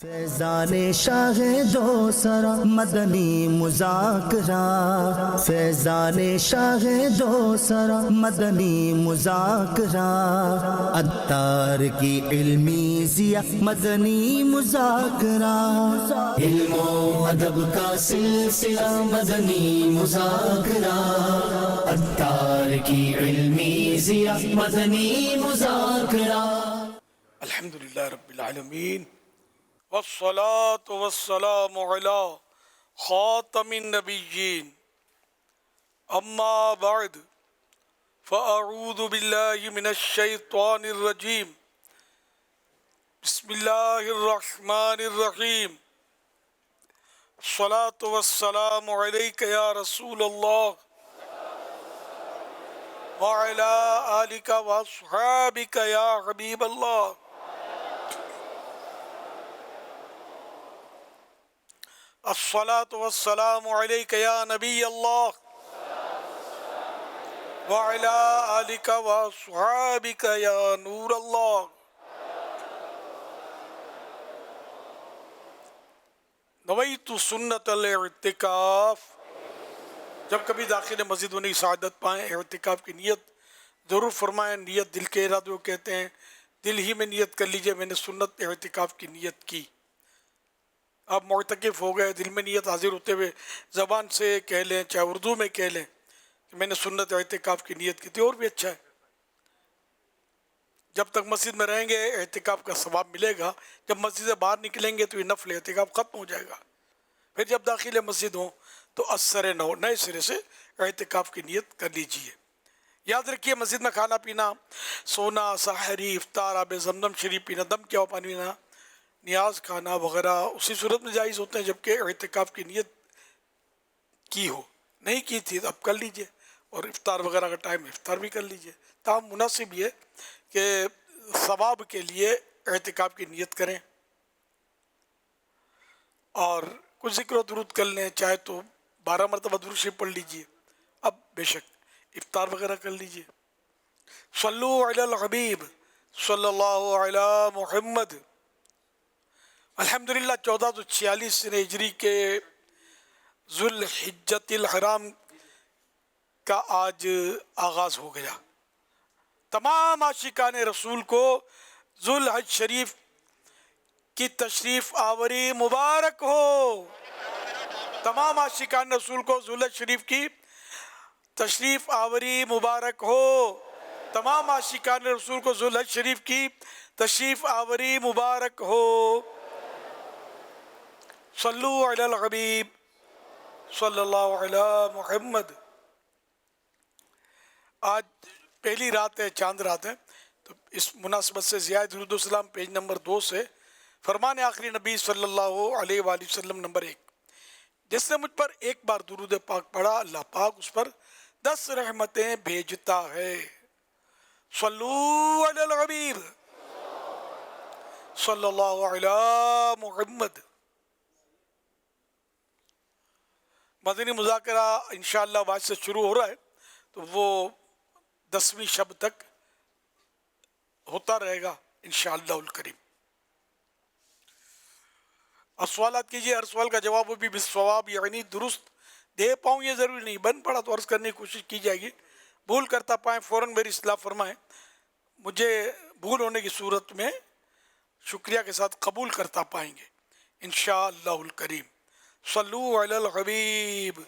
فیضان شاہ دو سرا مدنی مذاکرہ، فیضان شاہ دو سرا مدنی مذاکرہ، عطار کی علمی ضیاء مدنی مذاکرہ، علم و ادب کا سلسلہ مدنی مذاکرہ، عطار کی علمی ضیاء مدنی مذاکرہ۔ الحمدللہ رب العالمین والصلاة والسلام على خاتم النبیین، اما بعد فاعوذ باللہ من الشیطان الرجیم، بسم اللہ الرحمن الرحیم، الصلاة والسلام علیک یا رسول اللہ وعلی آلک واصحابک یا حبیب اللہ۔ الصلاة والسلام علیک یا نبی اللہ وعلی آلک واصحابک یا نور اللہ۔ نویت سنت الاعتکاف، جب کبھی داخل مسجد میں سعادت پائیں اعتکاف کی نیت ضرور فرمائیں۔ نیت دل کے ارادے کو کہتے ہیں، دل ہی میں نیت کر لیجئے میں نے سنت اعتکاف کی نیت کی۔ آپ معتکف ہو گئے، دل میں نیت حاضر ہوتے ہوئے زبان سے کہہ لیں، چاہے اردو میں کہہ لیں کہ میں نے سنت اعتکاف کی نیت کی تھی، اور بھی اچھا ہے۔ جب تک مسجد میں رہیں گے اعتکاف کا ثواب ملے گا، جب مسجد سے باہر نکلیں گے تو یہ نفل اعتکاف ختم ہو جائے گا۔ پھر جب داخل مسجد ہوں تو اثر نو نئے سرے سے اعتکاف کی نیت کر لیجئے۔ یاد رکھیے، مسجد میں کھانا پینا، سونا، سحری، افطار، آب زمزم شریف پینا، دم کیا ہوا پانی پینا، نیاز کھانا وغیرہ اسی صورت میں جائز ہوتے ہیں جبکہ اعتکاف کی نیت کی ہو۔ نہیں کی تھی تو اب کر لیجئے، اور افطار وغیرہ کا ٹائم افطار بھی کر لیجئے۔ تاہم مناسب یہ کہ ثواب کے لیے اعتکاف کی نیت کریں، اور کچھ ذکر و درود کر لیں، چاہے تو 12 مرتبہ درود شریف پڑھ لیجئے، اب بے شک افطار وغیرہ کر لیجئے۔ صلو علی الحبیب صلی اللہ علی محمد۔ الحمدللہ 1446 ہجری کے ذوالحجۃ الحرام کا آج آغاز ہو گیا۔ تمام عاشقان رسول کو ذوالحج شریف کی تشریف آوری مبارک ہو۔ تمام عاشقان رسول کو ذوالحج شریف کی تشریف آوری مبارک ہو۔ تمام عاشقان رسول کو ذوالحج شریف کی تشریف آوری مبارک ہو۔ صلو علی الحبیب صلی اللہ علی محمد۔ آج پہلی رات ہے، چاند رات ہے، تو اس مناسبت سے زیادہ درود و سلام پیج نمبر 2 سے فرمان آخری نبی صلی اللہ علیہ وآلہ وسلم نمبر 1۔ جس نے مجھ پر ایک بار درود پاک پڑھا، اللہ پاک اس پر 10 رحمتیں بھیجتا ہے۔ صلو علی الحبیب صلی اللہ علی محمد۔ مدنی مذاکرہ انشاءاللہ آج سے شروع ہو رہا ہے، تو وہ 10ویں شب تک ہوتا رہے گا انشاءاللہ الکریم۔ سوالات کیجئے، ہر سوال کا جواب بھی بالصواب یعنی درست دے پاؤں یہ ضروری نہیں، بن پڑا تو عرض کرنے کی کوشش کی جائے گی، بھول کرتا پائیں فوراً میری اصلاح فرمائیں، مجھے بھول ہونے کی صورت میں شکریہ کے ساتھ قبول کرتا پائیں گے انشاءاللہ الکریم۔ صلو علی الحبیب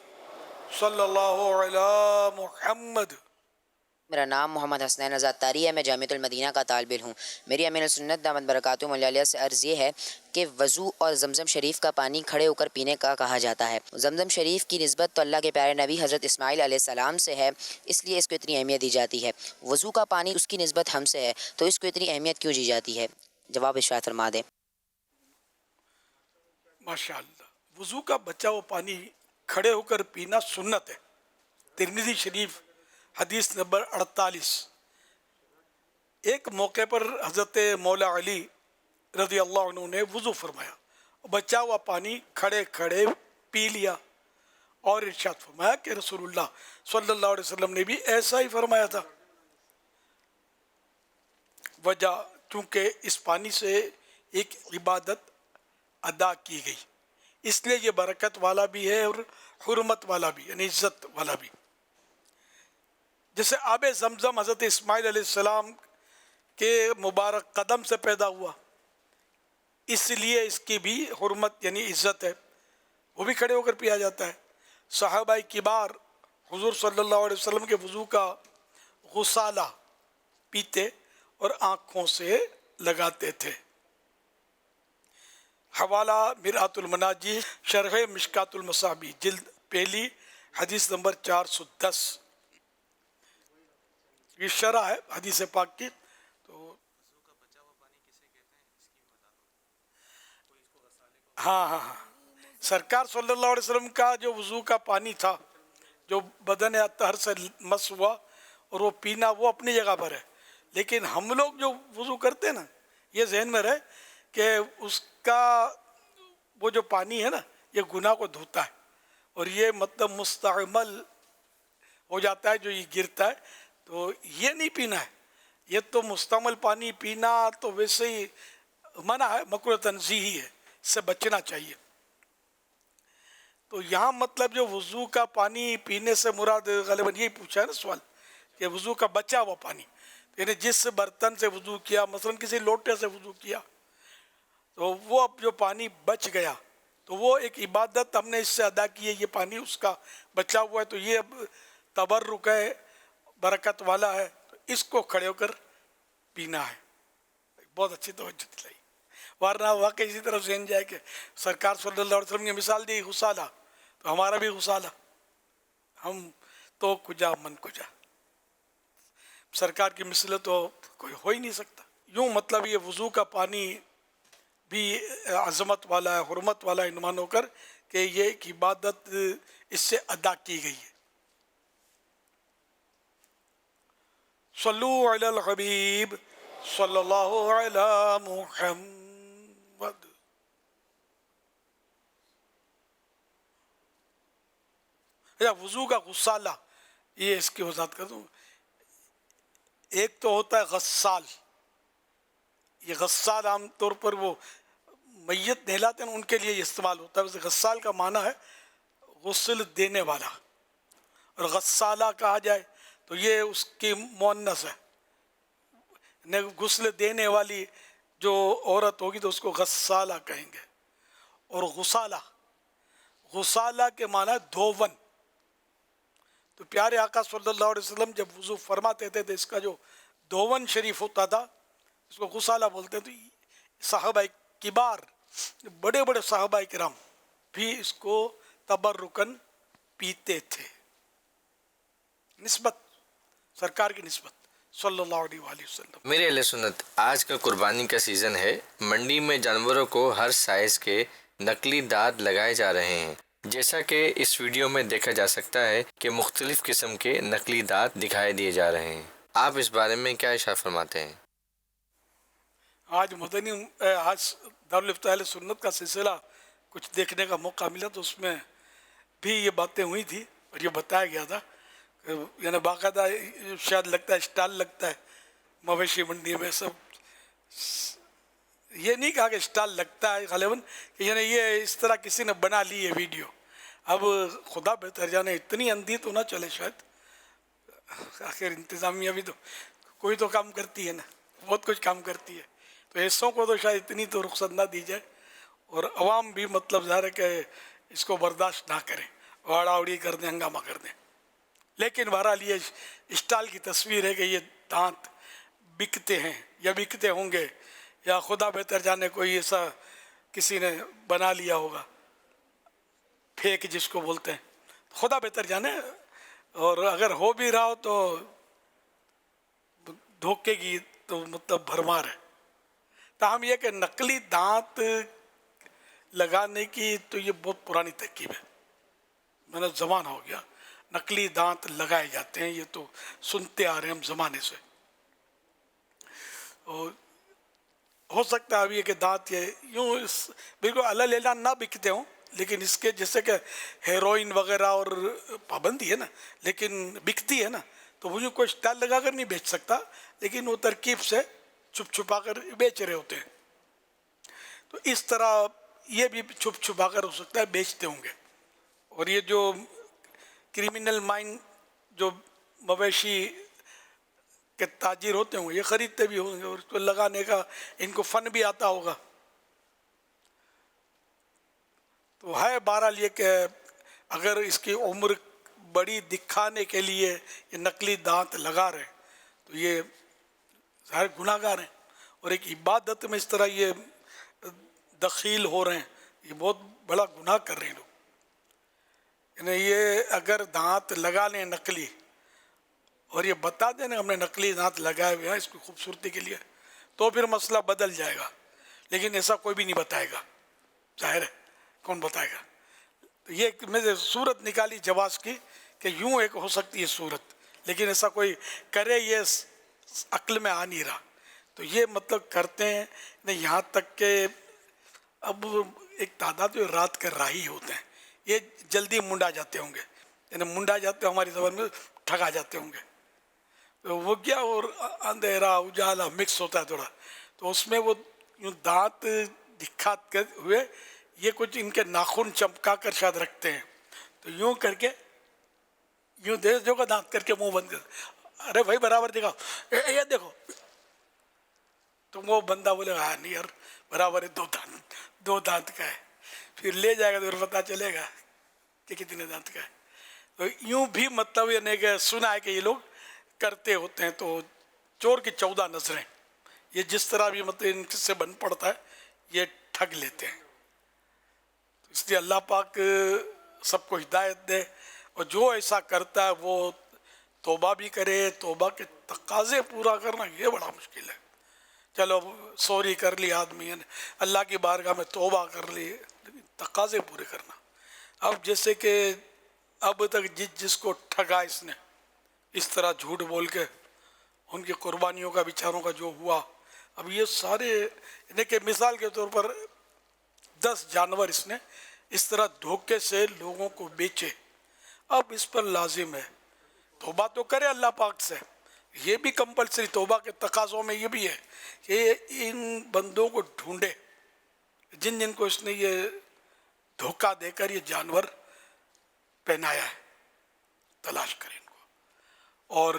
صلی اللہ علی محمد۔ میرا نام محمد حسنین رضا اتاری ہے، میں جامعۃ المدینہ کا طالب علم ہوں۔ میری امین السنت دامت برکاتہم علیہ سے عرض یہ ہے کہ وضو اور زمزم شریف کا پانی کھڑے ہو کر پینے کا کہا جاتا ہے۔ زمزم شریف کی نسبت تو اللہ کے پیارے نبی حضرت اسماعیل علیہ السلام سے ہے، اس لیے اس کو اتنی اہمیت دی جاتی ہے۔ وضو کا پانی اس کی نسبت ہم سے ہے، تو اس کو اتنی اہمیت کیوں دی جاتی ہے؟ جواب ارشاد فرما دیں۔ ماشاءاللہ، وضو کا بچا ہوا پانی کھڑے ہو کر پینا سنت ہے۔ ترمذی شریف حدیث نمبر 48۔ ایک موقع پر حضرت مولا علی رضی اللہ عنہ نے وضو فرمایا، بچا ہوا پانی کھڑے کھڑے پی لیا، اور ارشاد فرمایا کہ رسول اللہ صلی اللہ علیہ وسلم نے بھی ایسا ہی فرمایا تھا۔ وجہ چونکہ اس پانی سے ایک عبادت ادا کی گئی، اس لیے یہ برکت والا بھی ہے اور حرمت والا بھی، یعنی عزت والا بھی. جیسے آب زمزم حضرت اسماعیل علیہ السلام کے مبارک قدم سے پیدا ہوا، اس لیے اس کی بھی حرمت یعنی عزت ہے، وہ بھی کھڑے ہو کر پیا جاتا ہے. صحابہ کبار حضور صلی اللہ علیہ وسلم کے وضو کا غسالہ پیتے اور آنکھوں سے لگاتے تھے. حوالہ مرآت المناجی شرح مشکات المصابیح جلد پہلی حدیث نمبر 410. یہ شرح ہے حدیث پاک کی. تو ہاں سرکار صلی اللہ علیہ وسلم کا جو وضو کا پانی تھا، جو بدن اطہر سے مس ہوا اور وہ پینا، وہ اپنی جگہ پر ہے. لیکن ہم لوگ جو وضو کرتے ہیں نا، یہ ذہن میں رہے کہ اس کا وہ جو پانی ہے نا، یہ گناہ کو دھوتا ہے، اور یہ مطلب مستعمل ہو جاتا ہے جو یہ گرتا ہے، تو یہ نہیں پینا ہے. یہ تو مستعمل پانی پینا تو ویسے ہی منع ہے، مکروہ تنزیہی ہے، اس سے بچنا چاہیے. تو یہاں مطلب جو وضو کا پانی پینے سے مراد غالباً یہی پوچھا ہے نا سوال، کہ وضو کا بچا ہوا پانی، یعنی جس برتن سے وضو کیا، مثلا کسی لوٹے سے وضو کیا، تو وہ اب جو پانی بچ گیا تو وہ ایک عبادت ہم نے اس سے ادا کی ہے، یہ پانی اس کا بچا ہوا ہے، تو یہ اب تبرک ہے، برکت والا ہے، تو اس کو کھڑے ہو کر پینا ہے. بہت اچھی توجہ دلائی، ورنہ واقعی اسی طرح ذہن جائے کہ سرکار صلی اللہ علیہ وسلم نے مثال دی غسالہ، تو ہمارا بھی غسالہ، ہم تو کجا من کجا، سرکار کی مثل تو کوئی ہو ہی نہیں سکتا. یوں مطلب یہ وضو کا پانی بھی عظمت والا ہے، حرمت والا ہے، مان ہو کر کہ یہ ایک عبادت اس سے ادا کی گئی ہے. صلو علی الحبیب صلی اللہ علی محمد. وضو کا غسالہ، یہ اس کی وضاحت کر دوں. ایک تو ہوتا ہے غسال، یہ غسال عام طور پر وہ میت نہلاتے ہیں ان کے لیے استعمال ہوتا ہے. ویسے غسال کا معنی ہے غسل دینے والا، اور غسالہ کہا جائے تو یہ اس کی مؤنث ہے، غسل دینے والی جو عورت ہوگی تو اس کو غسالہ کہیں گے. اور غسالہ کے معنی ہے دھون. تو پیارے آقا صلی اللہ علیہ وسلم جب وضو فرماتے تھے تو اس کا جو دھون شریف ہوتا تھا اس کو غسالہ بولتے تھے. صحابہ کبار، بڑے بڑے صحابہ کرام بھی اس کو تبرکن پیتے تھے، نسبت سرکار کی نسبت صلی اللہ علیہ وآلہ وسلم. میرے اہل سنت، آج کا قربانی کا سیزن ہے. منڈی میں جانوروں کو ہر سائز کے نقلی دانت لگائے جا رہے ہیں. جیسا کہ اس ویڈیو میں دیکھا جا سکتا ہے کہ مختلف قسم کے نقلی دانت دکھائی دیے جا رہے ہیں. آپ اس بارے میں کیا ارشاد فرماتے ہیں؟ آج دارالفتہ اہل سنت کا سلسلہ کچھ دیکھنے کا موقع ملا تو اس میں بھی یہ باتیں ہوئی تھی اور یہ بتایا گیا تھا، یعنی باقاعدہ شاید لگتا ہے اسٹال لگتا ہے مویشی منڈی میں. سب یہ نہیں کہا کہ اسٹال لگتا ہے غالباً، کہ یعنی یہ اس طرح کسی نے بنا لی ہے ویڈیو. اب خدا بہتر جانے، اتنی اندھی تو نہ چلے شاید، آخر انتظامیہ بھی تو کوئی تو کام کرتی ہے نا، بہت کچھ کام کرتی ہے، تو حصوں کو تو شاید اتنی تو رخصت نہ دی جائے، اور عوام بھی مطلب ظاہر ہے کہ اس کو برداشت نہ کریں، واڑا اڑی کر دیں، ہنگامہ کر دیں. لیکن بہرحال یہ اسٹال کی تصویر ہے کہ یہ دانت بکتے ہیں یا بکتے ہوں گے، یا خدا بہتر جانے کوئی ایسا کسی نے بنا لیا ہوگا، پھیک جس کو بولتے ہیں، خدا بہتر جانے. اور اگر ہو بھی رہا ہو تو دھوکے کی تو مطلب بھرمار ہے. تاہم یہ کہ نقلی دانت لگانے کی تو یہ بہت پرانی ترکیب ہے، میں نے زمانہ ہو گیا نقلی دانت لگائے جاتے ہیں، یہ تو سنتے آ رہے ہیں ہم زمانے سے. اور ہو سکتا ہے اب یہ کہ دانت یہ یوں بالکل اللہ لیلا نہ بکتے ہوں، لیکن اس کے جیسے کہ ہیروئن وغیرہ اور پابندی ہے نا، لیکن بکتی ہے نا، تو وہ کوئی اسٹال لگا کر نہیں بیچ سکتا، لیکن وہ ترکیب سے چھپ چھپا کر بیچ رہے ہوتے ہیں. تو اس طرح یہ بھی چھپ چھپا کر ہو سکتا ہے بیچتے ہوں گے. اور یہ جو کرمنل مائنڈ جو مویشی کے تاجر ہوتے ہوں گے یہ خریدتے بھی ہوں گے اور اس کو لگانے کا ان کو فن بھی آتا ہوگا. تو ہے بہرحال یہ کہ اگر اس کی عمر بڑی دکھانے کے لیے یہ نقلی دانت لگا رہے ہیں تو یہ ظاہر گناہ گار ہیں. اور ایک عبادت میں اس طرح یہ دخیل ہو رہے ہیں، یہ بہت بڑا گناہ کر رہے ہیں لوگ. یعنی یہ اگر دانت لگا لیں نقلی اور یہ بتا دیں نا ہم نے نقلی دانت لگائے ہوئے ہیں اس کی خوبصورتی کے لیے تو پھر مسئلہ بدل جائے گا. لیکن ایسا کوئی بھی نہیں بتائے گا، ظاہر ہے کون بتائے گا. تو یہ میں نے صورت نکالی جواز کی کہ یوں ایک ہو سکتی ہے صورت، لیکن ایسا کوئی کرے یہ عقل میں آ نہیں رہا. تو یہ مطلب کرتے ہیں نہیں، یہاں تک کہ اب ایک تعداد جو رات کے راہی ہوتے ہیں یہ جلدی منڈا جاتے ہوں گے. یعنی منڈا جاتے ہماری زبان میں ٹھگا جاتے ہوں گے. تو وہ کیا اور اندھیرا اجالا مکس ہوتا ہے تھوڑا، تو اس میں وہ یوں دانت دکھاتے ہوئے یہ کچھ ان کے ناخن چمکا کر شاید رکھتے ہیں. تو یوں کر کے یوں دیکھ جو کا دانت کر کے منہ بند کر، ارے بھائی برابر دکھاؤ، یہ دیکھو. تو وہ بندہ بولے ہاں نہیں یار برابر ہے، دو دانت کا ہے. پھر لے جائے گا تو پھر پتہ چلے گا کہ کتنے دانت کا ہے. تو یوں بھی مطلب یہ نہیں کہ سنا ہے کہ یہ لوگ کرتے ہوتے ہیں. تو چور کی 14 نظریں، یہ جس طرح بھی مطلب ان سے بن پڑتا ہے یہ ٹھگ لیتے ہیں. اس لیے اللہ پاک سب کو ہدایت دے، اور جو ایسا کرتا ہے وہ توبہ بھی کرے. توبہ کے تقاضے پورا کرنا یہ بڑا مشکل ہے. چلو سوری کر لی آدمی نے، اللہ کی بارگاہ میں توبہ کر لی، تقاضے پورے کرنا. اب جیسے کہ اب تک جس کو ٹھگا اس نے اس طرح جھوٹ بول کے ان کی قربانیوں کا بیچاروں کا جو ہوا، اب یہ سارے یعنی کہ مثال کے طور پر 10 جانور اس نے اس طرح دھوکے سے لوگوں کو بیچے. اب اس پر لازم ہے توبہ تو کرے اللہ پاک سے. یہ بھی کمپلسری توبہ کے تقاضوں میں یہ بھی ہے کہ ان بندوں کو ڈھونڈے جن کو اس نے یہ دھوکہ دے کر یہ جانور پہنایا ہے، تلاش کریں ان کو. اور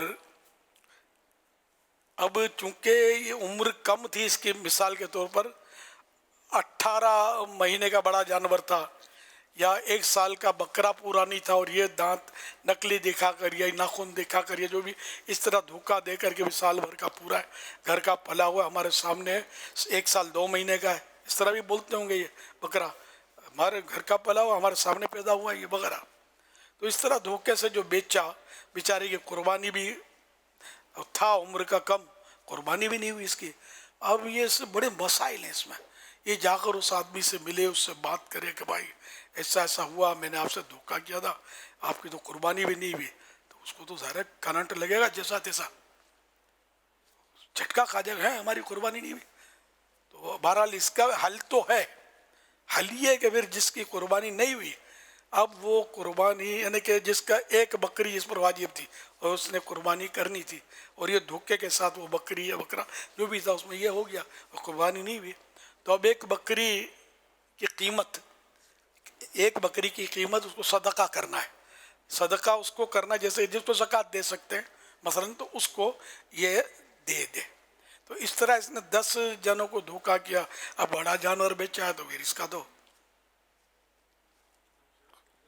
اب چونکہ یہ عمر کم تھی اس کی، مثال کے طور پر 18 مہینے کا بڑا جانور تھا یا 1 سال کا بکرا پورا نہیں تھا، اور یہ دانت نقلی دکھا کر یا ناخن دکھا کر یہ جو بھی اس طرح دھوکہ دے کر کے بھی سال بھر کا پورا ہے، گھر کا پلا ہوا ہمارے سامنے 1 سال 2 مہینے کا ہے، اس طرح بھی بولتے ہوں گے یہ بکرا ہمارے گھر کا پلا ہوا ہمارے سامنے پیدا ہوا ہے یہ بکرا. تو اس طرح دھوکے سے جو بیچا، بیچارے کی قربانی بھی تھا عمر کا کم، قربانی بھی نہیں ہوئی اس کی. اب یہ بڑے مسائل ہیں اس میں. یہ جا کر اس آدمی سے ملے، اس سے بات کرے کہ بھائی ایسا ایسا ہوا، میں نے آپ سے دھوکہ کیا تھا، آپ کی تو قربانی بھی نہیں ہوئی. تو اس کو تو ظاہر کرنٹ لگے گا جیسا تیسا، جھٹکا کھا جائے گا ہماری قربانی نہیں ہوئی. تو بہرحال اس کا حل تو ہے. حل یہ کہ پھر جس کی قربانی نہیں ہوئی اب وہ قربانی یعنی کہ جس کا ایک بکری اس پر واجب تھی اور اس نے قربانی کرنی تھی اور یہ دھوکے کے ساتھ وہ بکری یا بکرا جو بھی تھا اس میں یہ ہو گیا اور قربانی نہیں ہوئی، تو اب ایک بکری کی قیمت، ایک بکری کی قیمت اس کو صدقہ کرنا ہے. صدقہ اس کو کرنا جیسے جس کو زکوٰۃ دے سکتے ہیں مثلا، تو اس کو یہ دے دے. تو اس طرح اس نے 10 جنوں کو دھوکہ کیا. اب بڑا جانور بیچا ہے تو پھر اس کا تو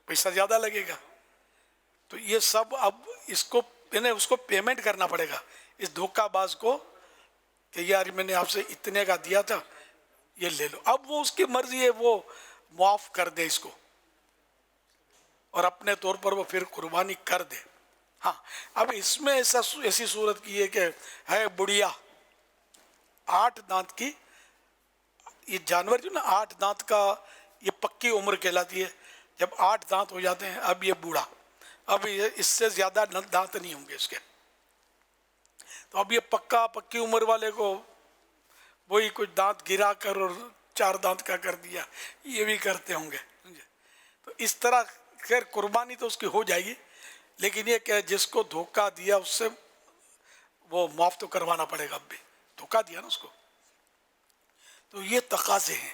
پیسہ زیادہ لگے گا. تو یہ سب اب اس کو یعنی اس کو پیمنٹ کرنا پڑے گا اس دھوکہ باز کو کہ یار میں نے آپ سے اتنے کا دیا تھا یہ لے لو. اب وہ اس کی مرضی ہے، وہ معاف کر دے اس کو اور اپنے طور پر وہ پھر قربانی کر دے. ہاں اب اس میں ایسی صورت کی ہے کہ ہے بڑھیا 8 دانت کی، یہ جانور جو نا 8 دانت کا یہ پکی عمر کہلاتی ہے. جب 8 دانت ہو جاتے ہیں اب یہ بوڑھا، اب یہ اس سے زیادہ دانت نہیں ہوں گے اس کے. تو اب یہ پکی عمر والے کو وہی کچھ دانت گرا کر اور 4 دانت کا کر دیا، یہ بھی کرتے ہوں گے. تو اس طرح خیر قربانی تو اس کی ہو جائے گی، لیکن یہ کہ جس کو دھوکہ دیا اس سے وہ معاف تو کروانا پڑے گا. اب بھی دھوکہ دیا نا اس کو. تو یہ تقاضے ہیں.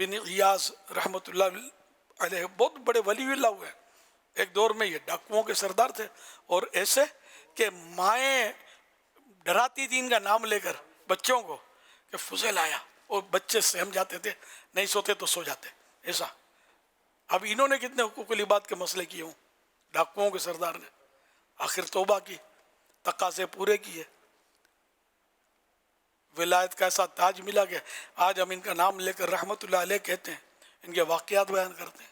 بن غیاث رحمۃ اللہ علیہ بہت بڑے ولی اللہ ہوئے. ایک دور میں یہ ڈاکوؤں کے سردار تھے، اور ایسے کہ مائیں ڈراتی تھی ان کا نام لے کر بچوں کو کہ فضیل آیا، اور بچے سہم جاتے تھے، نہیں سوتے تو سو جاتے. ایسا اب انہوں نے کتنے حقوق العباد کے مسئلے کیے ہوں ڈاکوؤں کے سردار نے. آخر توبہ کی، تقاضے پورے کیے، ولایت کا ایسا تاج ملا کہ آج ہم ان کا نام لے کر رحمت اللہ علیہ کہتے ہیں، ان کے واقعات بیان کرتے ہیں.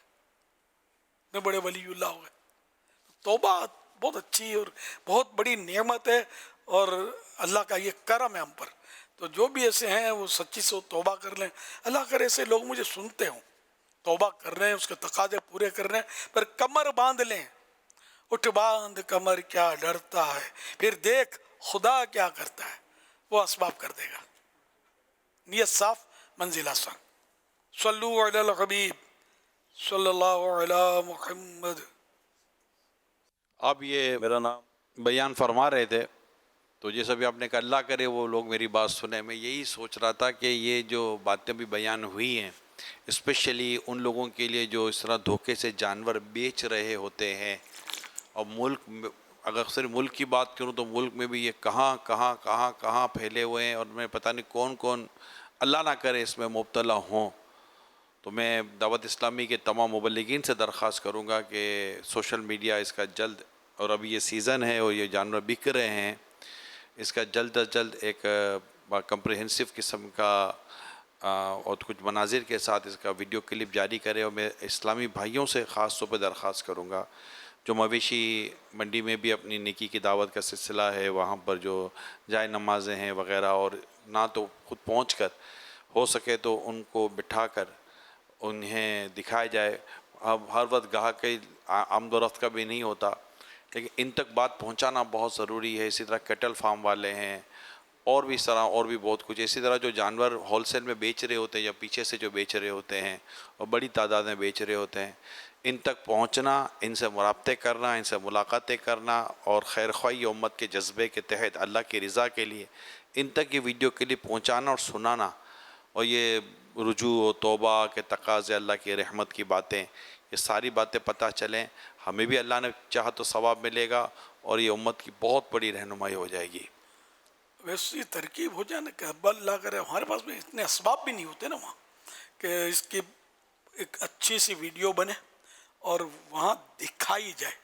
اتنے بڑے ولی اللہ ہوئے. توبہ بہت اچھی اور بہت بڑی نعمت ہے، اور اللہ کا یہ کرم ہے ہم پر. تو جو بھی ایسے ہیں وہ سچی سے توبہ کر لیں. اللہ کرے ایسے لوگ مجھے سنتے ہوں، توبہ کر رہے ہیں، اس کے تقاضے پورے کر رہے ہیں، پر کمر باندھ لیں. اٹھ باندھ کمر کیا ڈرتا ہے، پھر دیکھ خدا کیا کرتا ہے، وہ اسباب کر دے گا. نیت صاف، منزل آسان. صلو علی الحبیب صلی اللہ علی محمد. آپ یہ میرا نام بیان فرما رہے تھے، تو جیسا بھی آپ نے کہا اللہ کرے وہ لوگ میری بات سنیں. میں یہی سوچ رہا تھا کہ یہ جو باتیں بھی بیان ہوئی ہیں اسپیشلی ان لوگوں کے لیے جو اس طرح دھوکے سے جانور بیچ رہے ہوتے ہیں، اور ملک میں اگر صرف ملک کی بات کروں تو ملک میں بھی یہ کہاں پھیلے ہوئے ہیں، اور میں پتہ نہیں کون کون اللہ نہ کرے اس میں مبتلا ہوں. تو میں دعوت اسلامی کے تمام مبلغین سے درخواست کروں گا کہ سوشل میڈیا اس کا جلد، اور ابھی یہ سیزن ہے اور یہ جانور بک رہے ہیں، اس کا جلد از جلد ایک کمپریہنسو قسم کا اور کچھ مناظر کے ساتھ اس کا ویڈیو کلپ جاری کرے. اور میں اسلامی بھائیوں سے خاص طور پہ درخواست کروں گا جو مویشی منڈی میں بھی اپنی نیکی کی دعوت کا سلسلہ ہے، وہاں پر جو جائے نمازیں ہیں وغیرہ، اور نہ تو خود پہنچ کر ہو سکے تو ان کو بٹھا کر انہیں دکھایا جائے. اب ہر وقت گاہک کی آمد و رفت کا بھی نہیں ہوتا، لیکن ان تک بات پہنچانا بہت ضروری ہے. اسی طرح کیٹل فارم والے ہیں، اور بھی اس طرح اور بھی بہت کچھ. اسی طرح جو جانور ہول سیل میں بیچ رہے ہوتے ہیں یا پیچھے سے جو بیچ رہے ہوتے ہیں اور بڑی تعداد میں بیچ رہے ہوتے ہیں، ان تک پہنچنا، ان سے رابطے کرنا، ان سے ملاقاتیں کرنا، اور خیر خواہی امت کے جذبے کے تحت اللہ کی رضا کے لیے ان تک یہ ویڈیو کلپ پہنچانا اور سنانا، اور یہ رجوع و توبہ کے تقاضے، اللہ کی رحمت کی باتیں، یہ ساری باتیں پتہ چلیں. ہمیں بھی اللہ نے چاہا تو ثواب ملے گا، اور یہ امت کی بہت بڑی رہنمائی ہو جائے گی. ویسی ترکیب ہو جائے نا کہ اب اللہ کرے ہمارے پاس میں اتنے اسباب بھی نہیں ہوتے نا وہاں کہ اس کی ایک اچھی سی ویڈیو بنے اور وہاں دکھائی جائے.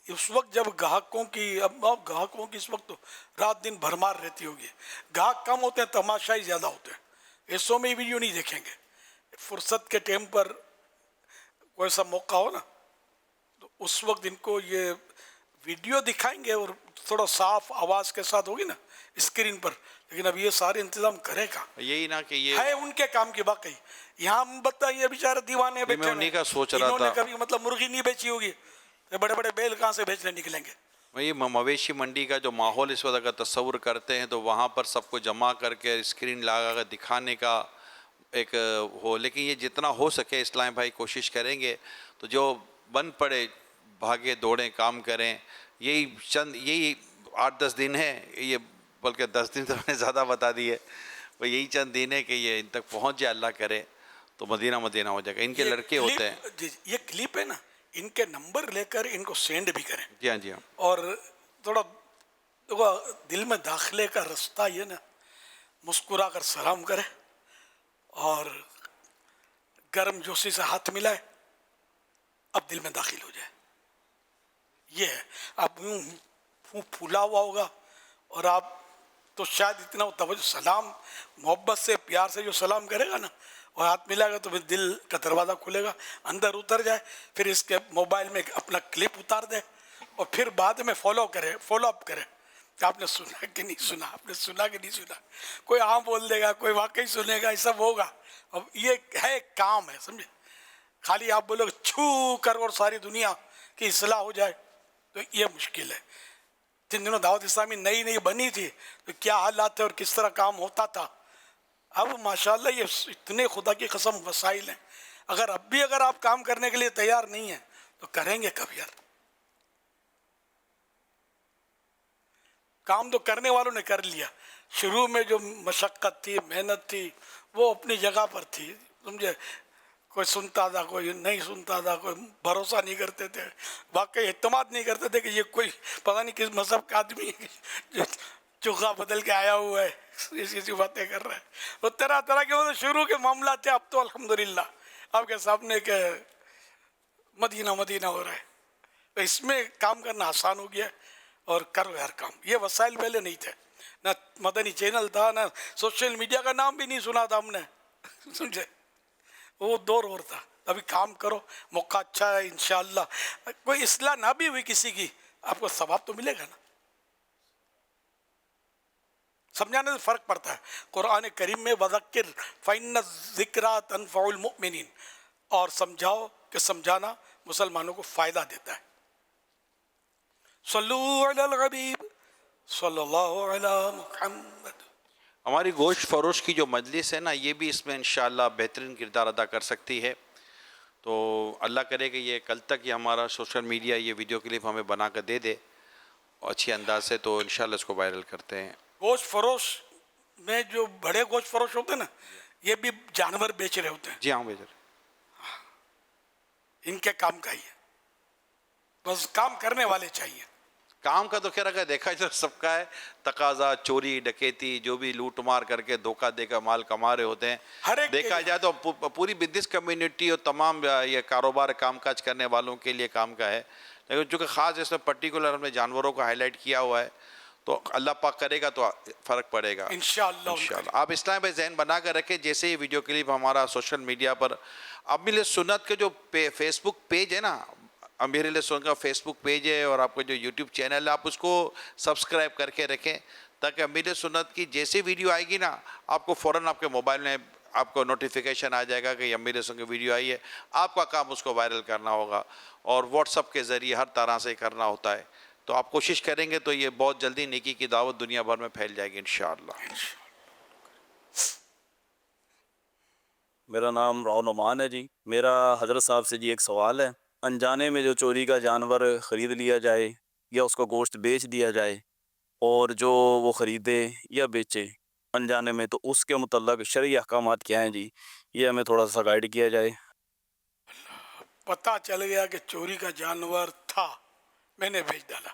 اس وقت جب گاہکوں کی، اب گاہکوں کی اس وقت تو رات دن بھرمار رہتی ہوگی، گاہک کم ہوتے ہیں، تماشائی زیادہ ہوتے ہیں. ایسوں میں ویڈیو نہیں دیکھیں گے. فرصت کے ٹائم پر کوئی سا موقع ہو نا تو اس وقت ان کو یہ ویڈیو دکھائیں گے، اور تھوڑا صاف آواز کے ساتھ ہوگی نا اسکرین پر. لیکن اب یہ سارے انتظام کرے گا یہی نہ کہ یہ ہے ان کے کام کی. واقعی یہاں ہم بتائیں یہ بیچارے دیوانے بیٹھے میں انہی کا سوچ رہا انہوں نے تھا. کبھی مطلب مرغی نہیں بیچی ہوگی، بڑے بڑے بیل کہاں سے بیچنے نکلیں گے. یہ مویشی منڈی کا جو ماحول اس وقت اگر تصور کرتے ہیں تو وہاں پر سب کو جمع کر کے اسکرین لگا کر دکھانے کا ایک ہو. لیکن یہ جتنا ہو سکے اسلام بھائی کوشش کریں گے. تو جو بن پڑے بھاگے دوڑیں کام کریں. یہی 8-10 دن ہے، یہ بلکہ 10 دن تو میں نے زیادہ بتا دی ہے، وہ یہی چند دن ہے کہ یہ ان تک پہنچ جائے اللہ کرے تو مدینہ ہو جائے گا. ان کے لڑکے ہوتے ہیں، یہ کلپ ہے نا، ان کے نمبر لے کر ان کو سینڈ بھی کریں. جی ہاں جی ہاں. اور تھوڑا دل میں داخلے کا رستہ یہ نا، مسکرا کر سلام کرے اور گرم جوشی سے ہاتھ ملائے، اب دل میں داخل ہو جائے. یہ ہے. اب یوں پھولا ہوا ہوگا اور آپ تو شاید اتنا توجہ، سلام محبت سے پیار سے جو سلام کرے گا نا اور ہاتھ ملائے گا تو پھر دل کا دروازہ کھلے گا، اندر اتر جائے. پھر اس کے موبائل میں اپنا کلپ اتار دے اور پھر بعد میں فالو اپ کرے کہ آپ نے سنا کہ نہیں سنا، آپ نے سنا کہ نہیں سنا. کوئی عام بول دے گا، کوئی واقعی سنے گا، یہ سب ہوگا. اب یہ ہے کام ہے، سمجھے. خالی آپ بولو چھو کر اور ساری دنیا کی اصلاح ہو جائے تو یہ مشکل ہے. جن دنوں دعوت اسلامی نئی بنی تھی تو کیا حالات تھے اور کس طرح کام ہوتا تھا. اب ماشاءاللہ یہ اتنے خدا کی قسم وسائل ہیں. اگر آپ کام کرنے کے لیے تیار نہیں ہیں تو کریں گے کب یار. کام تو کرنے والوں نے کر لیا. شروع میں جو مشقت تھی، محنت تھی، وہ اپنی جگہ پر تھی. سمجھے. کوئی سنتا تھا, کوئی نہیں سنتا تھا, کوئی بھروسہ نہیں کرتے تھے, واقعی اعتماد نہیں کرتے تھے کہ یہ کوئی پتہ نہیں کس مذہب کا آدمی ہے جو چوکھا بدل کے آیا ہوا ہے, ایسی باتیں کر رہا ہے. وہ طرح طرح کے وہ شروع کے معاملات تھے. اب تو الحمدللہ آپ کے سامنے کہ مدینہ مدینہ ہو رہا ہے. تو اس میں کام کرنا آسان ہو گیا اور کرو ہر کام. یہ وسائل پہلے نہیں تھے, نہ مدنی چینل تھا, نہ سوشل میڈیا کا نام بھی نہیں سنا تھا ہم نے, سمجھے. وہ دور اور تھا. ابھی کام کرو, موقع اچھا ہے انشاءاللہ. کوئی اصلاح نہ بھی ہوئی کسی کی, آپ کو ثواب تو ملے گا نا. سمجھانے سے فرق پڑتا ہے. قرآن کریم میں وذکر فإن الذکریٰ تنفع المؤمنین, اور سمجھاؤ کہ سمجھانا مسلمانوں کو فائدہ دیتا ہے. صلو علی الحبیب صلی اللہ علی محمد. ہماری گوشت فروش کی جو مجلس ہے نا, یہ بھی اس میں انشاءاللہ بہترین کردار ادا کر سکتی ہے. تو اللہ کرے کہ یہ کل تک یہ ہمارا سوشل میڈیا یہ ویڈیو کلپ ہمیں بنا کر دے دے اچھی انداز سے, تو انشاءاللہ اس کو وائرل کرتے ہیں. گوشت فروش میں جو بڑے گوشت فروش ہوتے ہیں نا, یہ بھی جانور بیچ رہے ہوتے ہیں. جی ہاں بیچر, ان کے کام کا ہی ہے, بس کام کرنے والے چاہیے. کام کا تو خیر اگر دیکھا جائے سب کا ہے. تقاضا, چوری ڈکیتی, جو بھی لوٹ مار کر کے دھوکہ دے کر مال کما رہے ہوتے ہیں, ہر ایک دیکھا جائے تو پوری بزنس کمیونٹی اور تمام یہ کاروبار کام کاج کرنے والوں کے لیے کام کا ہے. لیکن چونکہ خاص اس میں پرٹیکولر ہم نے جانوروں کو ہائی لائٹ کیا ہوا ہے, تو اللہ پاک کرے گا تو فرق پڑے گا انشاءاللہ. انشاءاللہ. آپ اسلام پہ ذہن بنا کر رکھیں, جیسے یہ ویڈیو کلپ ہمارا سوشل میڈیا پر امیر سنت کے جو فیس بک پیج ہے نا, امیر سنت کا فیس بک پیج ہے, اور آپ کا جو یوٹیوب چینل ہے, آپ اس کو سبسکرائب کر کے رکھیں, تاکہ امیر سنت کی جیسی ویڈیو آئے گی نا, آپ کو فوراً آپ کے موبائل میں آپ کو نوٹیفیکیشن آ جائے گا کہ امیر سنت کی ویڈیو آئی ہے. آپ کا کام اس کو وائرل کرنا ہوگا, اور واٹس ایپ کے ذریعے ہر طرح سے کرنا ہوتا ہے. تو آپ کوشش کریں گے تو یہ بہت جلدی نیکی کی دعوت دنیا بھر میں پھیل جائے گی انشاءاللہ. میرا نام راؤ نعمان ہے جی. میرا حضرت صاحب سے جی ایک سوال ہے. انجانے میں جو چوری کا جانور خرید لیا جائے یا اس کو گوشت بیچ دیا جائے, اور جو وہ خریدے یا بیچے انجانے میں, تو اس کے متعلق شرعی احکامات کیا ہیں جی؟ یہ ہمیں تھوڑا سا گائیڈ کیا جائے. پتہ چل گیا کہ چوری کا جانور تھا, میں نے بیچ ڈالا,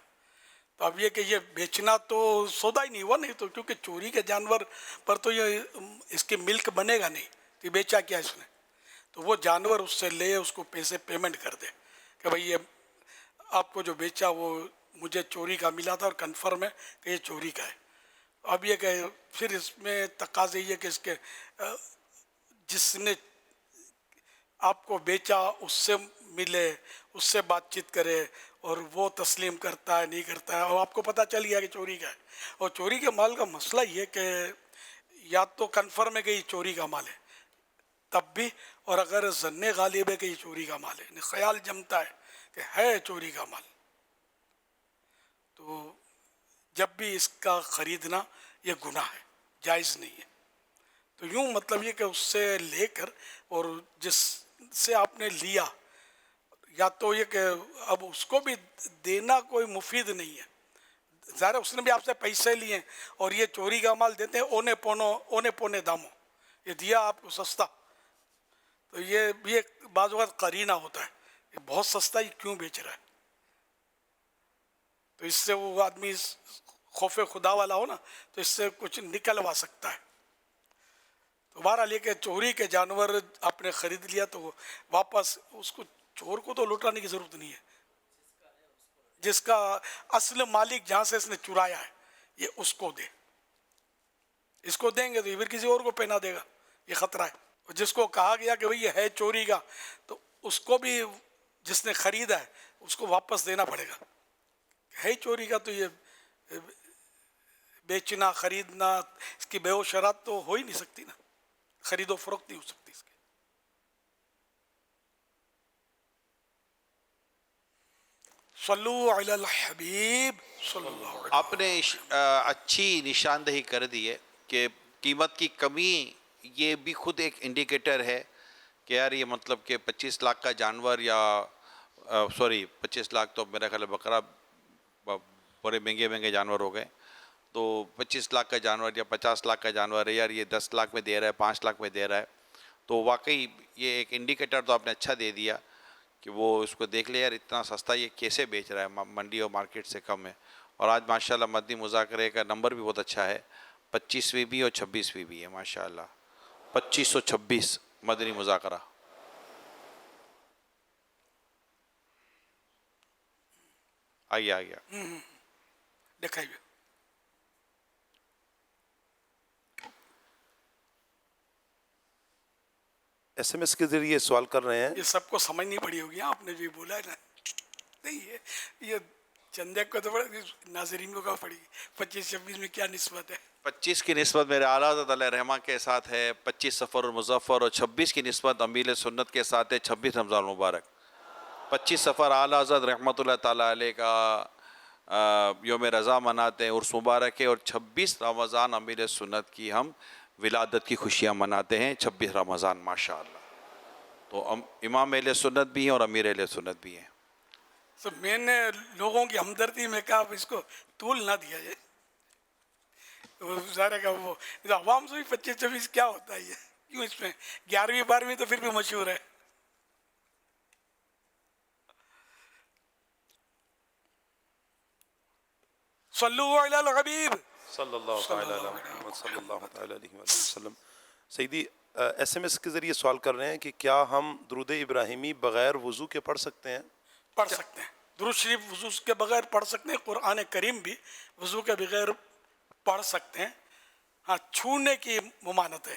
تو اب یہ کہ یہ بیچنا تو سودا ہی نہیں ہوا. نہیں تو کیونکہ چوری کے جانور پر تو یہ اس کی ملک بنے گا نہیں, تو یہ بیچا کیا اس نے. تو وہ جانور اس سے لے, اس کو پیسے پیمنٹ کر دے کہ بھئی یہ آپ کو جو بیچا وہ مجھے چوری کا ملا تھا, اور کنفرم ہے کہ یہ چوری کا ہے. اب یہ کہ پھر اس میں تقاضے یہ کہ اس کے جس نے آپ کو بیچا اس سے ملے, اس سے بات چیت کرے, اور وہ تسلیم کرتا ہے نہیں کرتا ہے, اور آپ کو پتہ چل گیا کہ چوری کا ہے. اور چوری کے مال کا مسئلہ یہ کہ یا تو کنفرم ہے کہ یہ چوری کا مال ہے تب بھی, اور اگر ظن غالب ہے کہ یہ چوری کا مال ہے, خیال جمتا ہے کہ ہے چوری کا مال, تو جب بھی اس کا خریدنا یہ گناہ ہے, جائز نہیں ہے. تو یوں مطلب یہ کہ اس سے لے کر, اور جس سے آپ نے لیا, یا تو یہ کہ اب اس کو بھی دینا کوئی مفید نہیں ہے. ظاہر اس نے بھی آپ سے پیسے لیے, اور یہ چوری کا مال دیتے ہیں اونے پونے داموں, یہ دیا آپ کو سستا, تو یہ بھی ایک بعض وقت قرینہ ہوتا ہے, یہ بہت سستا ہی کیوں بیچ رہا ہے. تو اس سے وہ آدمی خوف خدا والا ہو نا, تو اس سے کچھ نکلوا سکتا ہے. تو بہرحال یہ کہ چوری کے جانور آپ نے خرید لیا تو واپس اس کو, چور کو تو لوٹانے کی ضرورت نہیں ہے. جس کا اصل مالک جہاں سے اس نے چرایا ہے یہ اس کو دے. اس کو دیں گے تو یہ پھر کسی اور کو پہنا دے گا, یہ خطرہ ہے. اور جس کو کہا گیا کہ بھئی یہ ہے چوری کا, تو اس کو بھی جس نے خریدا ہے اس کو واپس دینا پڑے گا. ہے چوری کا تو یہ بیچنا خریدنا اس کی بے و شرط تو ہو ہی نہیں سکتی نا, خرید و فروخت نہیں ہو سکتی اس کی. صلو علی الحبیب صلی اللہ علیہ وسلم. آپ نے اچھی نشاندہی کر دی ہے کہ قیمت کی کمی یہ بھی خود ایک انڈیکیٹر ہے کہ یار یہ مطلب کہ 25 لاکھ کا جانور, یا 25 لاکھ تو میرا خیال ہے بقرہ بڑے مہنگے جانور ہو گئے, تو 25 لاکھ کا جانور یا 50 لاکھ کا جانور ہے, یار یہ 10 لاکھ میں دے رہا ہے, 5 لاکھ میں دے رہا ہے, تو واقعی یہ ایک انڈیکیٹر تو آپ نے اچھا دے دیا کہ وہ اس کو دیکھ لے یار اتنا سستا یہ کیسے بیچ رہا ہے، منڈی اور مارکیٹ سے کم ہے. اور آج ماشاءاللہ مدنی مذاکرے کا نمبر بھی بہت اچھا ہے، 25ویں بھی اور 26ویں بھی ہے ماشاءاللہ. 2526 مدنی مذاکرہ. آئیے دکھائیے. ایس ایم ایس کے ذریعے سوال کر رہے ہیں. یہ سب کو سمجھنی پڑی ہوگی، آپ نے جو بولا ہے نا، نہیں ہے یہ چندے کو تو بڑا ناظرین کو کہا پڑی. 25-26 میں کیا نسبت ہے؟ 25 کی نسبت میرے اعلیٰ حضرت علیہ رحمہ کے ساتھ ہے، 25 صفر المظفر، اور 26 کی نسبت امیر سنت کے ساتھ ہے، 26 رمضان المبارک. 25 صفر اعلیٰ حضرت رحمۃ اللہ تعالیٰ علیہ کا یوم رضا مناتے ہیں، عرس مبارک ہے، اور 26 رمضان امیر سنت کی ہم ولادت کی خوشیاں مناتے ہیں، 26 رمضان ماشاءاللہ. تو امام اہل سنت بھی ہیں اور امیر اہل سنت بھی ہیں. تو میں نے لوگوں کی ہمدردی میں کہا اس کو طول نہ دیا جائے. ظاہر ہے کہ وہ عوام سے بھی 25-26 کیا ہوتا ہے، یہ کیوں اس میں 11ویں-12ویں تو پھر بھی مشہور ہے. صلو علی الحبیب صلی اللہ تعالی علی محمد صلی اللہ تعالی علیہ وسلم. سیدی ایس ایم ایس کے ذریعے سوال کر رہے ہیں کہ کیا ہم درود ابراہیمی بغیر وضو کے پڑھ سکتے ہیں؟ پڑھ سکتے ہیں. درود شریف وضو کے بغیر پڑھ سکتے ہیں. قرآن کریم بھی وضو کے بغیر پڑھ سکتے ہیں. ہاں، چھونے کی ممانت ہے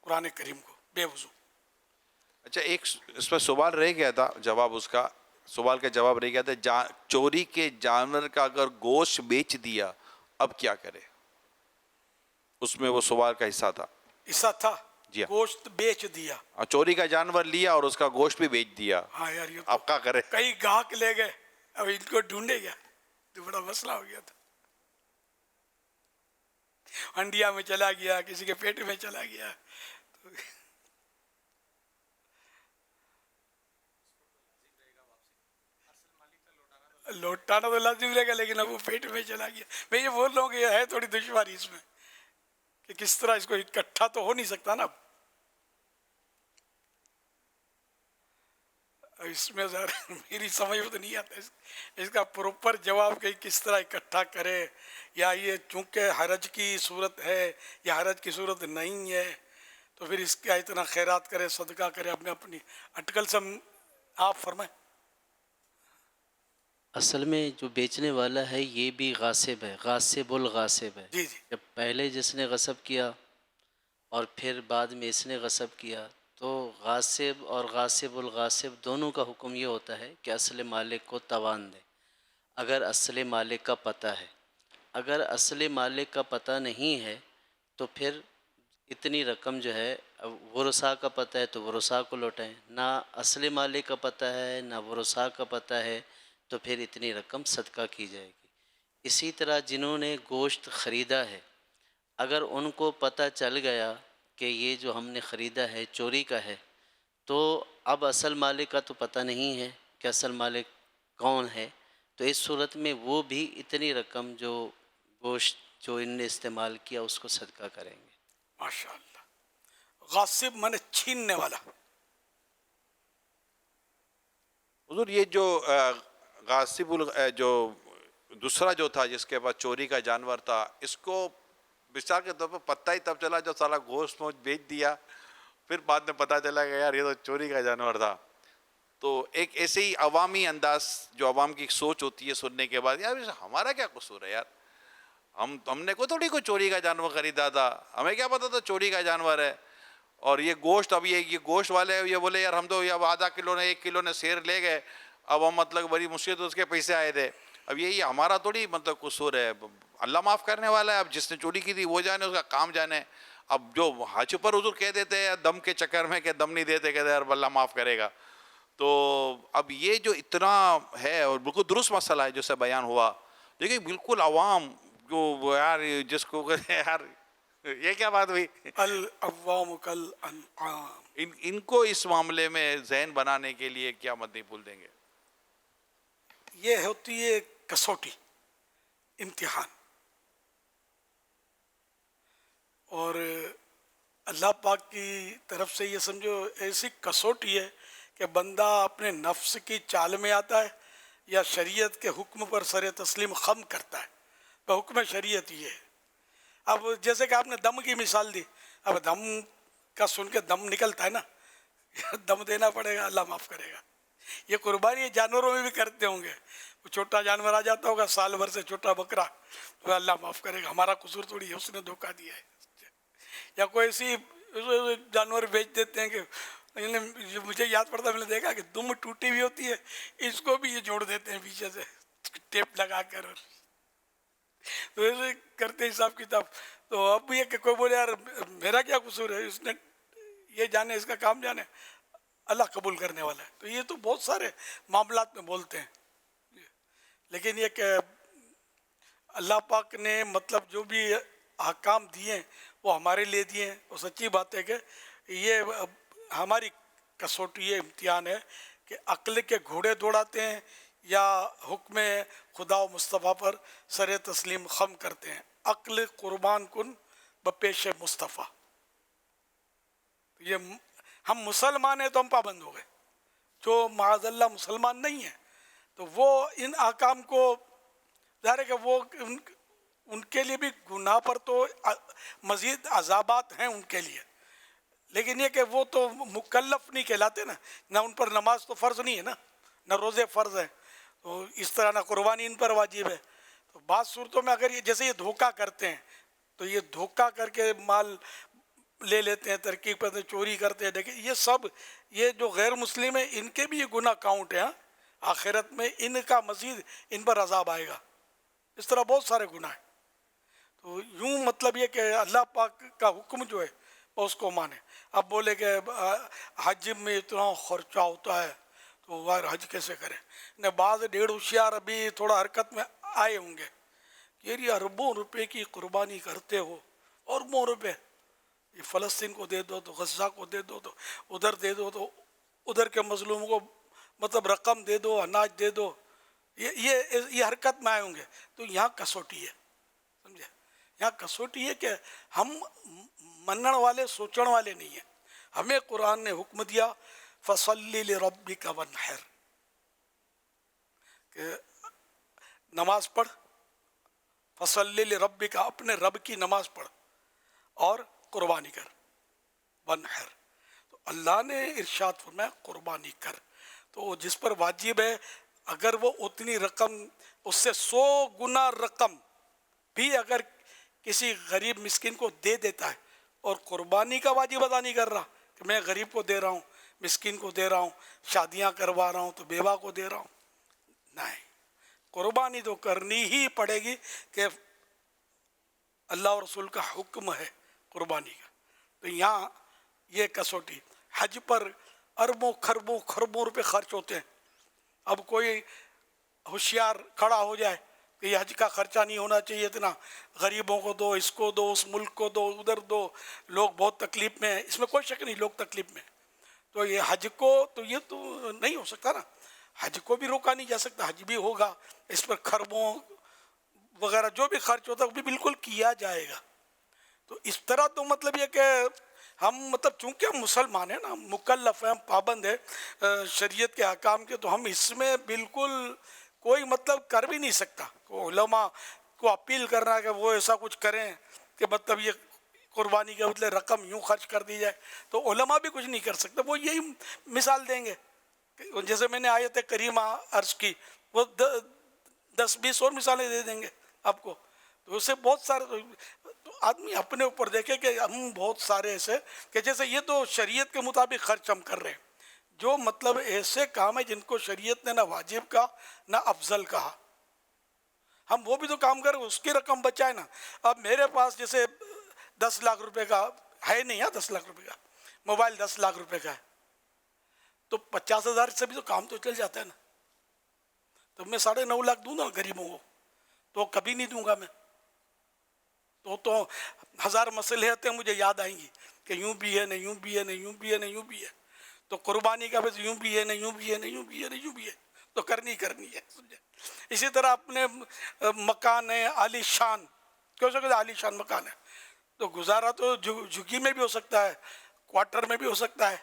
قرآن کریم کو بے وضو. اچھا، ایک اس میں سوال رہ گیا تھا، جواب اس کا سوال کا جواب رہ گیا تھا، چوری کے جانور کا اگر گوشت بیچ دیا اب کیا کرے؟ اس میں وہ سوال کا حصہ تھا. ایسا تھا جی ہاں. گوشت بیچ دیا. چوری کا جانور لیا اور اس کا گوشت بھی بیچ دیا، ہاں یار، یہ اب کیا کرے؟ کئی گاہک لے گئے، اب ان کو ڈھونڈے گیا تو بڑا مسئلہ ہو گیا تھا. انڈیا میں چلا گیا، کسی کے پیٹ میں چلا گیا. لوٹانا تو لازم رہے گا، لیکن اب وہ پیٹ میں چلا گیا. میں یہ بول رہا ہوں کہ یہ ہے تھوڑی دشواری اس میں کہ کس طرح اس کو اکٹھا تو ہو نہیں سکتا نا. اس میں میری سمجھ میں تو نہیں آتا اس کا پروپر جواب کہ کس طرح اکٹھا کرے، یا یہ چونکہ حرج کی صورت ہے یا حرج کی صورت نہیں ہے تو پھر اس کا اتنا خیرات کرے، صدقہ کرے. اپنے اپنی اٹکل سے آپ فرمائیں. اصل میں جو بیچنے والا ہے یہ بھی غاصب ہے، غاصب الغاصب ہے. جی جی، جب پہلے جس نے غصب کیا اور پھر بعد میں اس نے غصب کیا تو غاصب اور غاصب الغاصب دونوں کا حکم یہ ہوتا ہے کہ اصل مالک کو تاوان دے اگر اصل مالک کا پتہ ہے. اگر اصل مالک کا پتہ نہیں ہے تو پھر اتنی رقم جو ہے ورثاء کا پتہ ہے تو ورثاء کو لوٹائیں. نہ اصل مالک کا پتہ ہے نہ ورثاء کا پتہ ہے تو پھر اتنی رقم صدقہ کی جائے گی. اسی طرح جنہوں نے گوشت خریدا ہے اگر ان کو پتہ چل گیا کہ یہ جو ہم نے خریدا ہے چوری کا ہے تو اب اصل مالک کا تو پتہ نہیں ہے کہ اصل مالک کون ہے، تو اس صورت میں وہ بھی اتنی رقم جو گوشت جو ان نے استعمال کیا اس کو صدقہ کریں گے. ماشاء اللہ. غاصب مانے چھیننے والا. حضور یہ جو غاصب جو دوسرا جو تھا جس کے پاس چوری کا جانور تھا، اس کو مثال کے طور پر پتہ ہی تب چلا جب سارا گوشت بیچ دیا، پھر بعد میں پتہ چلا کہ یار یہ تو چوری کا جانور تھا. تو ایک ایسے ہی عوامی انداز جو عوام کی سوچ ہوتی ہے سننے کے بعد، یار ہمارا کیا قصور ہے یار، ہم نے تھوڑی کوئی چوری کا جانور خریدا تھا، ہمیں کیا پتا تھا چوری کا جانور ہے. اور یہ گوشت، اب یہ گوشت والے یہ بولے یار ہم تو یہ آدھا کلو نے 1 کلو نے شیر لے گئے، اب ہم مطلب بڑی مشکل تو اس کے پیسے آئے تھے. اب یہی ہمارا تھوڑی مطلب قصور ہے، اللہ معاف کرنے والا ہے. اب جس نے چوری کی تھی وہ جانے، اس کا کام جانے. اب جو حج پر حضور کہہ دیتے ہیں دم کے چکر میں کہ دم نہیں دیتے، کہتے یار اللہ معاف کرے گا. تو اب یہ جو اتنا ہے اور بالکل درست مسئلہ ہے جو سے بیان ہوا، لیکن بالکل عوام جو یار جس کو یار یہ کیا بات ہوئی، العوام کالانعام. ان کو اس معاملے میں ذہن بنانے کے لیے کیا مدنی پھول دیں گے؟ یہ ہوتی ہے کسوٹی، امتحان. اور اللہ پاک کی طرف سے یہ سمجھو ایسی کسوٹی ہے کہ بندہ اپنے نفس کی چال میں آتا ہے یا شریعت کے حکم پر سر تسلیم خم کرتا ہے. تو حکم شریعت یہ ہے. اب جیسے کہ آپ نے دم کی مثال دی, اب دم کا سن کے دم نکلتا ہے نا, دم دینا پڑے گا, اللہ معاف کرے گا. یہ قربانی جانوروں میں بھی کرتے ہوں گے, وہ چھوٹا جانور آ جاتا ہوگا سال بھر سے, چھوٹا بکرا, تو اللہ معاف کرے گا, ہمارا قصور تھوڑی ہے, اس نے دھوکہ دیا ہے. یا کوئی ایسی جانور بیچ دیتے ہیں کہ مجھے یاد پڑتا, میں نے دیکھا کہ دم ٹوٹی ہوئی ہوتی ہے, اس کو بھی یہ جوڑ دیتے ہیں پیچھے سے ٹیپ لگا کر, تو ایسے کرتے حساب کتاب. تو اب یہ کہ کوئی بولے یار میرا کیا قصور ہے, اس نے یہ جانے, اس کا کام جانے, اللہ قبول کرنے والا ہے. تو یہ تو بہت سارے معاملات میں بولتے ہیں. لیکن یہ کہ اللہ پاک نے مطلب جو بھی احکام دیے ہیں وہ ہمارے لیے دیے ہیں. اور سچی بات ہے کہ یہ ہماری کسوٹی امتحان ہے کہ عقل کے گھوڑے دوڑاتے ہیں یا حکم خدا و مصطفیٰ پر سر تسلیم خم کرتے ہیں. عقل قربان کن بپیش مصطفیٰ. یہ ہم مسلمان ہیں تو ہم پابند ہو گئے, جو معاذ اللہ مسلمان نہیں ہیں تو وہ ان احکام کو, ظاہر ہے کہ وہ ان کے لیے بھی گناہ پر تو مزید عذابات ہیں ان کے لیے, لیکن یہ کہ وہ تو مکلف نہیں کہلاتے نا, نہ ان پر نماز تو فرض نہیں ہے نا, نہ روزے فرض ہیں, تو اس طرح نہ قربانی ان پر واجب ہے. تو بعض صورتوں میں اگر یہ جیسے یہ دھوکہ کرتے ہیں تو یہ دھوکہ کر کے مال لے لیتے ہیں, ترکیب کرتے ہیں, چوری کرتے ہیں. دیکھیں یہ سب, یہ جو غیر مسلم ہیں ان کے بھی یہ گناہ کاؤنٹ ہیں. آخرت میں ان کا مزید ان پر عذاب آئے گا. اس طرح بہت سارے گناہ ہیں. تو یوں مطلب یہ کہ اللہ پاک کا حکم جو ہے وہ اس کو مانے. اب بولے کہ حج میں اتنا خرچہ ہوتا ہے تو وہ حج کیسے کریں. نہ بعض ڈیڑھ ہوشیار ابھی تھوڑا حرکت میں آئے ہوں گے, یہ اربوں روپے کی قربانی کرتے ہو, اربوں روپے, یہ فلسطین کو دے دو تو غزہ کو دے دو, تو ادھر دے دو تو ادھر کے مظلوموں کو مطلب رقم دے دو, اناج دے دو, یہ حرکت میں آئے ہوں گے. تو یہاں کسوٹی ہے, سمجھے, یہاں کسوٹی ہے کہ ہم منن والے سوچن والے نہیں ہیں. ہمیں قرآن نے حکم دیا فصلی لربک وانحر, کہ نماز پڑھ, فصلی لربک, اپنے رب کی نماز پڑھ اور قربانی کر, وانحر. تو اللہ نے ارشاد فرمایا قربانی کر. تو جس پر واجب ہے اگر وہ اتنی رقم, اس سے 100 گنا رقم بھی اگر کسی غریب مسکین کو دے دیتا ہے اور قربانی کا واجب ادا نہیں کر رہا کہ میں غریب کو دے رہا ہوں, مسکین کو دے رہا ہوں, شادیاں کروا رہا ہوں تو بیوہ کو دے رہا ہوں, نہیں, قربانی تو کرنی ہی پڑے گی کہ اللہ اور رسول کا حکم ہے قربانی کا. تو یہاں یہ کسوٹی, حج پر اربوں خربوں خربوں روپے خرچ ہوتے ہیں. اب کوئی ہوشیار کھڑا ہو جائے کہ یہ حج کا خرچہ نہیں ہونا چاہیے اتنا, غریبوں کو دو, اس کو دو, اس ملک کو دو, ادھر دو, لوگ بہت تکلیف میں ہیں, اس میں کوئی شک نہیں لوگ تکلیف میں. تو یہ حج کو تو یہ تو نہیں ہو سکتا نا, حج کو بھی روکا نہیں جا سکتا, حج بھی ہوگا, اس پر خربوں وغیرہ جو بھی خرچ ہوتا ہے وہ بھی بالکل کیا جائے گا. تو اس طرح تو مطلب یہ کہ ہم مطلب چونکہ ہم مسلمان ہیں نا, مکلف ہیں, ہم پابند ہیں شریعت کے احکام کے, تو ہم اس میں بالکل کوئی مطلب کر بھی نہیں سکتا. علماء کو اپیل کرنا ہے کہ وہ ایسا کچھ کریں کہ مطلب یہ قربانی کے بدلے رقم یوں خرچ کر دی جائے, تو علماء بھی کچھ نہیں کر سکتے. وہ یہی مثال دیں گے, جیسے میں نے آیت کریمہ عرض کی, وہ 10-20 اور مثالیں دے دیں گے آپ کو. تو اسے بہت سارے تو آدمی اپنے اوپر دیکھے کہ ہم بہت سارے ایسے کہ جیسے یہ تو شریعت کے مطابق خرچ ہم کر رہے ہیں, جو مطلب ایسے کام ہیں جن کو شریعت نے نہ واجب کہا نہ افضل کہا, ہم وہ بھی تو کام کر رہے, اس کی رقم بچائے نا. اب میرے پاس جیسے 10 لاکھ روپے کا ہے نہیں ہے, 10 لاکھ روپے کا موبائل 10 لاکھ روپے کا ہے, تو 50,000 سے بھی تو کام تو چل جاتا ہے نا. تو میں 9.5 لاکھ دوں نا غریبوں کو, تو کبھی نہیں دوں گا میں. تو 1000 مصلحتیں مجھے یاد آئیں گی کہ یوں بھی ہے نہ یوں بھی ہے نہ یوں بھی ہے نہ یوں بھی ہے. تو قربانی کا بس یوں بھی ہے نہ یوں بھی ہے نہ یوں بھی ہے نہ یوں بھی ہے, تو کرنی ہے, سمجھے. اسی طرح اپنے مکان ہے عالی شان, کیوں سے عالی شان مکان ہے, تو گزارا تو جھگی میں بھی ہو سکتا ہے، کوارٹر میں بھی ہو سکتا ہے،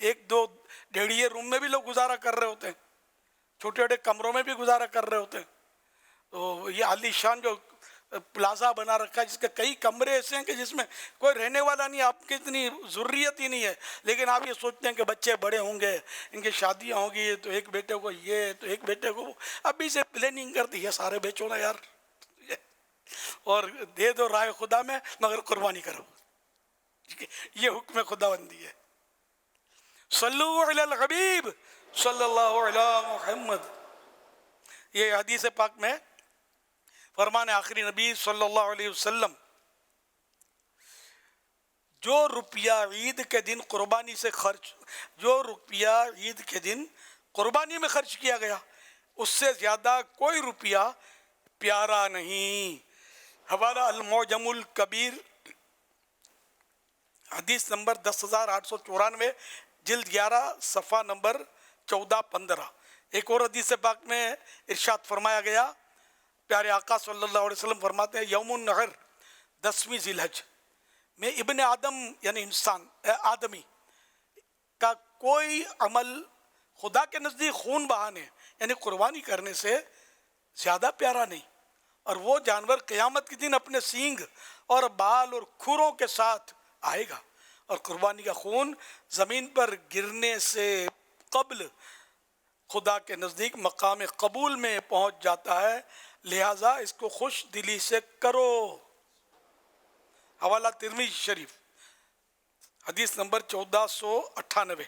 ایک دو ڈھیڑیے روم میں بھی لوگ گزارا کر رہے ہوتے ہیں، چھوٹے چھوٹے کمروں میں بھی گزارا کر رہے ہوتے ہیں. تو یہ عالی شان جو پلازا بنا رکھا ہے جس کے کئی کمرے ایسے ہیں کہ جس میں کوئی رہنے والا نہیں، آپ کی اتنی ضروریت ہی نہیں ہے، لیکن آپ یہ سوچتے ہیں کہ بچے بڑے ہوں گے، ان کی شادیاں ہوں گی، تو ایک بیٹے کو یہ تو ایک بیٹے کو وہ. ابھی سے پلاننگ کرتی ہے سارے بیچو نا یار، اور دے دو رائے خدا میں، مگر قربانی کرو. یہ حکم خدا بندی ہے. صلو علی الحبیب صلی اللہ علی محمد. یہ حدیث پاک میں فرمان آخری نبی صلی اللہ علیہ وسلم، جو روپیہ عید کے دن قربانی سے خرچ، جو روپیہ عید کے دن قربانی میں خرچ کیا گیا، اس سے زیادہ کوئی روپیہ پیارا نہیں. حوالہ المعجم الکبیر، حدیث نمبر 10,894، جلد 11، صفحہ نمبر 14-15. ایک اور حدیث پاک میں ارشاد فرمایا گیا، پیارے آقا صلی اللہ علیہ وسلم فرماتے ہیں، یوم النحر 10ویں ذی الحج میں ابن آدم یعنی انسان آدمی کا کوئی عمل خدا کے نزدیک خون بہانے یعنی قربانی کرنے سے زیادہ پیارا نہیں. اور وہ جانور قیامت کے دن اپنے سینگ اور بال اور کھروں کے ساتھ آئے گا، اور قربانی کا خون زمین پر گرنے سے قبل خدا کے نزدیک مقام قبول میں پہنچ جاتا ہے، لہٰذا اس کو خوش دلی سے کرو. حوالہ ترمذی شریف، حدیث نمبر 1498.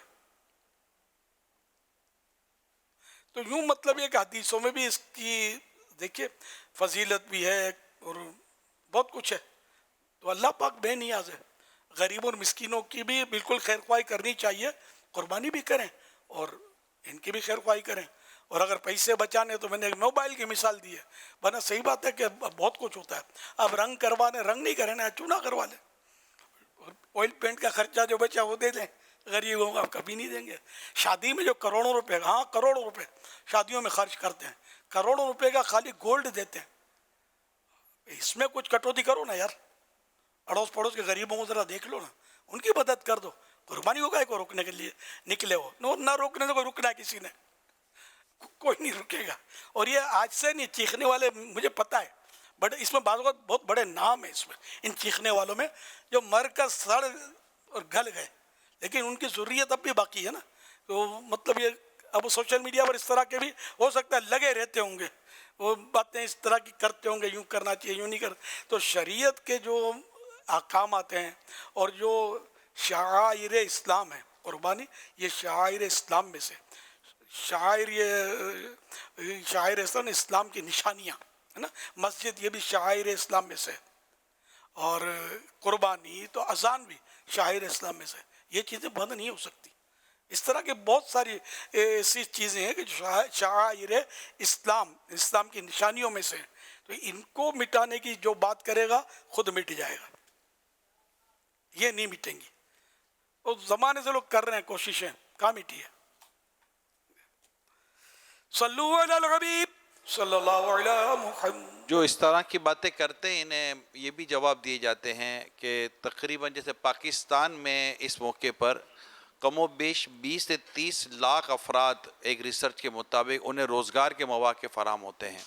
تو یوں مطلب یہ کہ حدیثوں میں بھی اس کی دیکھیے فضیلت بھی ہے اور بہت کچھ ہے. تو اللہ پاک بے نیاز ہے. غریب اور مسکینوں کی بھی بالکل خیر خواہی کرنی چاہیے، قربانی بھی کریں اور ان کی بھی خیر خواہی کریں. اور اگر پیسے بچانے تو میں نے ایک موبائل کی مثال دی ہے، ورنہ صحیح بات ہے کہ بہت کچھ ہوتا ہے. اب رنگ کروانے، رنگ نہیں کرے نا، چونا کروا لیں. آئل پینٹ کا خرچہ جو بچا وہ دے دیں، غریبوں کا کبھی نہیں دیں گے. شادی میں جو کروڑوں روپے، ہاں کروڑوں روپے شادیوں میں خرچ کرتے ہیں، کروڑوں روپے کا خالی گولڈ دیتے ہیں. اس میں کچھ کٹوتی کرو نا یار، اڑوس پڑوس کے غریبوں کو ذرا دیکھ لو نا، ان کی مدد کر دو. قربانی کو گائے کو روکنے کے لیے نکلے ہو، نہ روکنے سے کوئی رکنا ہے کسی نے، کوئی نہیں رکے گا. اور یہ آج سے نہیں، چیخنے والے مجھے پتہ ہے بٹ اس میں بعض اوقات بہت بڑے نام ہیں اس میں، ان چیخنے والوں میں جو مر کر سڑ اور گل گئے، لیکن ان کی ضروریت اب بھی باقی ہے نا. تو مطلب یہ اب سوشل میڈیا پر اس طرح کے بھی ہو سکتا ہے لگے رہتے ہوں گے، وہ باتیں اس طرح کی کرتے ہوں گے، یوں کرنا چاہیے یوں نہیں کرنا. تو شریعت کے جو احکامات ہیں اور جو شعائر اسلام ہیں، قربانی یہ شعائر اسلام میں سے، شعائر اسلام اسلام کی نشانیاں ہے نا. مسجد یہ بھی شعائر اسلام میں سے، اور قربانی تو اذان بھی شعائر اسلام میں سے. یہ چیزیں بند نہیں ہو سکتی. اس طرح کے بہت ساری ایسی چیزیں ہیں کہ جو شعائر اسلام کی نشانیوں میں سے ہیں. تو ان کو مٹانے کی جو بات کرے گا خود مٹ جائے گا، یہ نہیں مٹیں گی. اور زمانے سے لوگ کر رہے ہیں کوششیں، کہاں مٹی ہے. صلو علی الحبیب صلی اللہ علیہ محمد. جو اس طرح کی باتیں کرتے ہیں انہیں یہ بھی جواب دیے جاتے ہیں کہ تقریباً جیسے پاکستان میں اس موقع پر کم و بیش 20 سے 30 لاکھ افراد ایک ریسرچ کے مطابق انہیں روزگار کے مواقع فراہم ہوتے ہیں،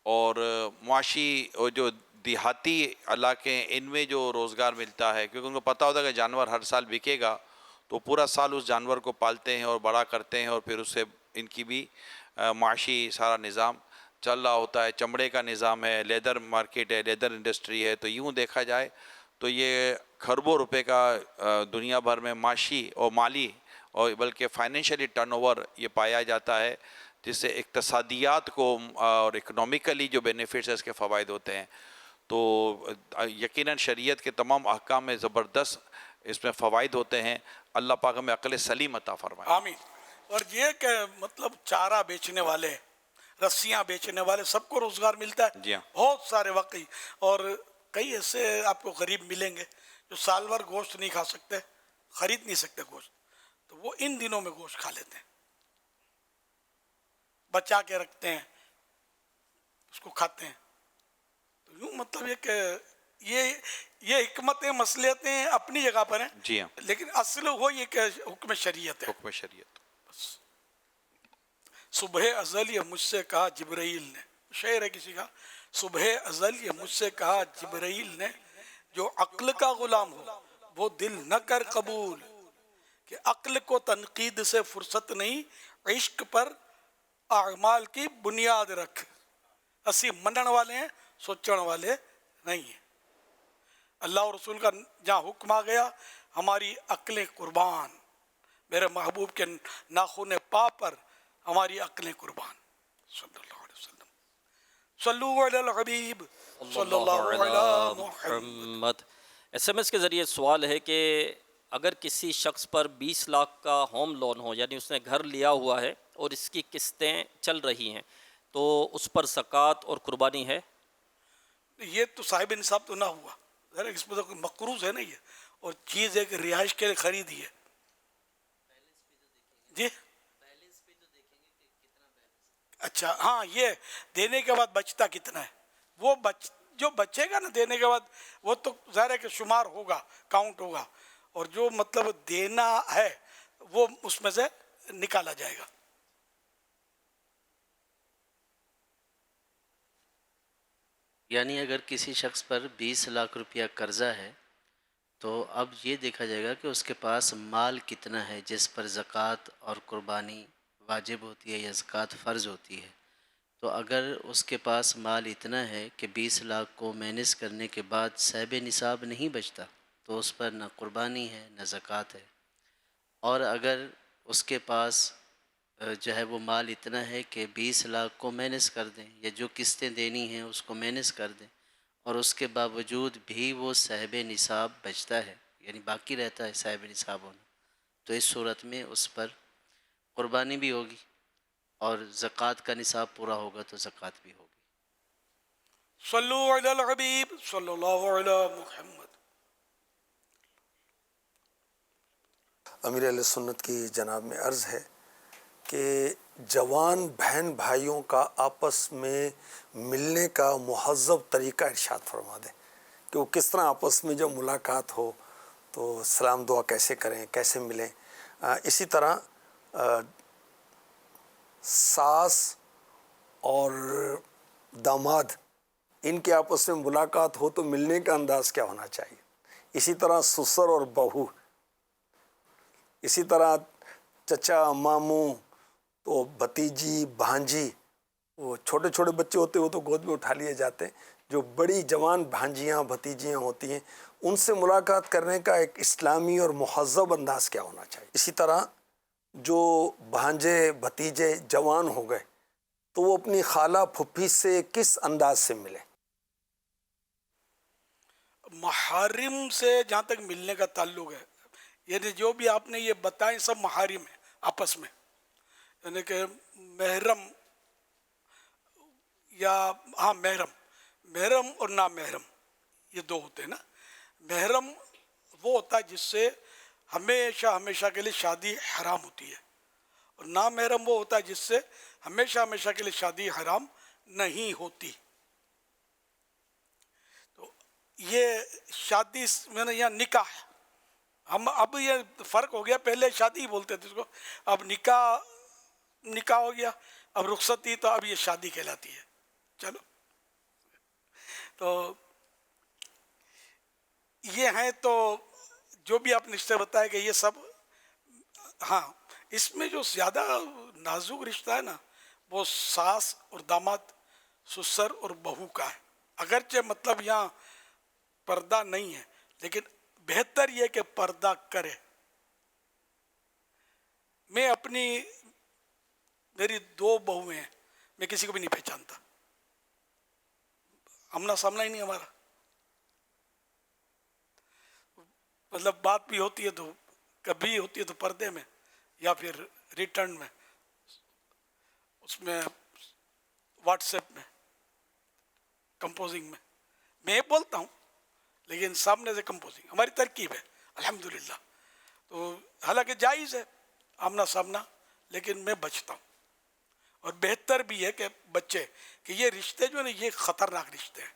اور معاشی اور جو دیہاتی علاقے ہیں ان میں جو روزگار ملتا ہے، کیونکہ ان کو پتہ ہوتا ہے کہ جانور ہر سال بکے گا، تو پورا سال اس جانور کو پالتے ہیں اور بڑا کرتے ہیں، اور پھر اس سے ان کی بھی معاشی سارا نظام چل رہا ہوتا ہے. چمڑے کا نظام ہے، لیدر مارکیٹ ہے، لیدر انڈسٹری ہے. تو یوں دیکھا جائے تو یہ کھربوں روپے کا دنیا بھر میں معاشی اور مالی اور بلکہ فائنینشلی ٹرن اوور یہ پایا جاتا ہے، جس سے اقتصادیات کو اور اکنومیکلی جو بینیفٹس ہیں اس کے فوائد ہوتے ہیں. تو یقیناً شریعت کے تمام احکام میں زبردست اس میں فوائد ہوتے ہیں. اللہ پاک ہمیں عقل سلیم عطا فرمائے. آمین. اور یہ کہ مطلب چارہ بیچنے والے، رسیاں بیچنے والے، سب کو روزگار ملتا ہے. جی ہاں. بہت سارے واقعی. اور کئی ایسے آپ کو غریب ملیں گے جو سال بھر گوشت نہیں کھا سکتے، خرید نہیں سکتے گوشت، تو وہ ان دنوں میں گوشت کھا لیتے ہیں، بچا کے رکھتے ہیں، اس کو کھاتے ہیں. تو یوں مطلب یہ کہ یہ حکمتیں مصلحتیں اپنی جگہ پر ہیں، جی ہاں، لیکن اصل وہ یہ کہ حکم شریعت ہے. حکم شریعت. صبح ازل یہ مجھ سے کہا جبرائیل نے، شعر ہے کسی کا، صبح ازل یہ مجھ سے کہا جبرائیل نے، جو عقل کا غلام ہو وہ دل نہ کر قبول، کہ عقل کو تنقید سے فرصت نہیں، عشق پر اعمال کی بنیاد رکھ. اسی منن والے ہیں، سوچن والے نہیں ہیں. اللہ اور رسول کا جہاں حکم آ گیا، ہماری عقلیں قربان، میرے محبوب کے ناخن پا پر ہماری عقلیں قربان. صلی اللہ علیہ وسلم. صلو علی الحبیب صلی اللہ علی محمد. ایس ایم ایس کے ذریعے سوال ہے کہ اگر کسی شخص پر 20 لاکھ کا ہوم لون ہو، یعنی اس نے گھر لیا ہوا ہے اور اس کی قسطیں چل رہی ہیں، تو اس پر زکوٰۃ اور قربانی ہے؟ یہ تو صاحب نصاب تو نہ ہوا، ذرا اس میں تو مقروض ہے نا یہ، اور چیز ایک رہائش کے لیے خریدی ہے. جی اچھا ہاں، یہ دینے کے بعد بچتا کتنا ہے، وہ جو بچے گا نا دینے کے بعد، وہ تو ظاہر ہے کہ شمار ہوگا، کاؤنٹ ہوگا، اور جو مطلب دینا ہے وہ اس میں سے نکالا جائے گا. یعنی اگر کسی شخص پر 20 لاکھ روپیہ قرضہ ہے تو اب یہ دیکھا جائے گا کہ اس کے پاس مال کتنا ہے جس پر زکوٰۃ اور قربانی واجب ہوتی ہے یا زکوٰۃ فرض ہوتی ہے. تو اگر اس کے پاس مال اتنا ہے کہ 20 لاکھ کو مینیج کرنے کے بعد صاحب نصاب نہیں بچتا، تو اس پر نہ قربانی ہے نہ زکوٰۃ ہے. اور اگر اس کے پاس جو ہے وہ مال اتنا ہے کہ 20 لاکھ کو مینیج کر دیں یا جو قسطیں دینی ہیں اس کو مینیج کر دیں، اور اس کے باوجود بھی وہ صاحب نصاب بچتا ہے، یعنی باقی رہتا ہے صاحب نصاب ہونا، تو اس صورت میں اس پر قربانی بھی ہوگی، اور زکوٰۃ کا نصاب پورا ہوگا تو زکوٰۃ بھی ہوگی. صلو علی الحبیب صلی اللہ علی محمد. امیر علیہ سنت کی جناب میں عرض ہے کہ جوان بہن بھائیوں کا آپس میں ملنے کا مہذب طریقہ ارشاد فرما دیں کہ وہ کس طرح آپس میں جب ملاقات ہو تو سلام دعا کیسے کریں، کیسے ملیں. اسی طرح ساس اور داماد ان کے آپس میں ملاقات ہو تو ملنے کا انداز کیا ہونا چاہیے. اسی طرح سسر اور بہو، اسی طرح چچا ماموں، تو بھتیجی بھانجی، وہ چھوٹے چھوٹے بچے ہوتے وہ تو گود میں اٹھا لیے جاتے ہیں، جو بڑی جوان بھانجیاں بھتیجیاں ہوتی ہیں ان سے ملاقات کرنے کا ایک اسلامی اور مہذب انداز کیا ہونا چاہیے. اسی طرح جو بھانجے بھتیجے جوان ہو گئے تو وہ اپنی خالہ پھپھی سے کس انداز سے ملیں. محارم سے جہاں تک ملنے کا تعلق ہے، یعنی جو بھی آپ نے یہ بتائیں سب محارم ہیں آپس میں، یعنی کہ محرم یا ہاں محرم اور نا محرم یہ دو ہوتے ہیں نا. محرم وہ ہوتا ہے جس سے ہمیشہ کے لیے شادی حرام ہوتی ہے، اور نا محرم وہ ہوتا ہے جس سے ہمیشہ کے لیے شادی حرام نہیں ہوتی. تو یہ شادی میں نے یہاں نکاح، ہم اب یہ فرق ہو گیا، پہلے شادی ہی بولتے تھے اس کو، اب نکاح ہو گیا، اب رخصتی تو اب یہ شادی کہلاتی ہے. چلو تو یہ ہیں، تو جو بھی آپ نے رشتے بتایا کہ یہ سب، ہاں اس میں جو زیادہ نازک رشتہ ہے نا وہ ساس اور داماد، سسر اور بہو کا ہے. اگرچہ مطلب یہاں پردہ نہیں ہے، لیکن بہتر یہ کہ پردہ کرے. میں میری 2 بہویں ہیں، میں کسی کو بھی نہیں پہچانتا، آمنا سامنا ہی نہیں ہمارا. مطلب بات بھی ہوتی ہے تو کبھی ہوتی ہے تو پردے میں یا پھر ریٹرن میں، اس میں واٹس ایپ میں کمپوزنگ میں بولتا ہوں، لیکن سامنے سے کمپوزنگ ہماری ترکیب ہے الحمدللہ. تو حالانکہ جائز ہے آمنا سامنا، لیکن میں بچتا ہوں. اور بہتر بھی ہے کہ بچے کہ یہ رشتے جو ہے نا یہ خطرناک رشتے ہیں.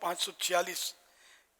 546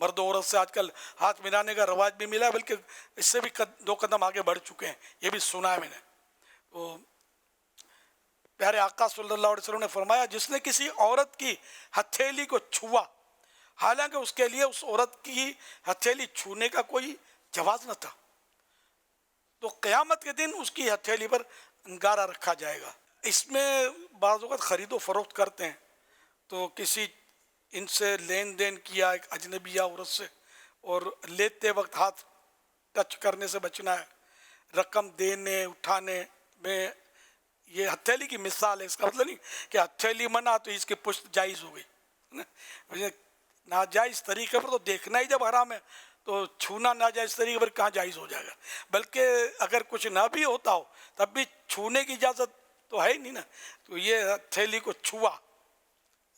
مرد و عورت سے آج کل ہاتھ ملانے کا رواج بھی ملا ہے، بلکہ اس سے بھی 2 قدم آگے بڑھ چکے ہیں، یہ بھی سنا ہے میں نے۔ تو پیارے آقا صلی اللہ علیہ وسلم نے فرمایا جس نے کسی عورت کی ہتھیلی کو چھوا، حالانکہ اس کے لیے اس عورت کی ہتھیلی چھونے کا کوئی جواز نہ تھا، تو قیامت کے دن اس کی ہتھیلی پر انگارہ رکھا جائے گا۔ اس میں بعض اوقات خرید و فروخت کرتے ہیں، تو کسی ان سے لین دین کیا ایک اجنبیہ عورت سے، اور لیتے وقت ہاتھ ٹچ کرنے سے بچنا ہے، رقم دینے اٹھانے میں یہ ہتھیلی کی مثال ہے، اس کا مطلب نہیں کہ ہتھیلی منع تو اس کی پشت جائز ہو گئی، ناجائز طریقے پر تو دیکھنا ہی جب حرام ہے تو چھونا ناجائز طریقے پر کہاں جائز ہو جائے گا، بلکہ اگر کچھ نہ بھی ہوتا ہو تب بھی چھونے کی اجازت تو ہے ہی نہیں نا، تو یہ ہتھیلی کو چھوا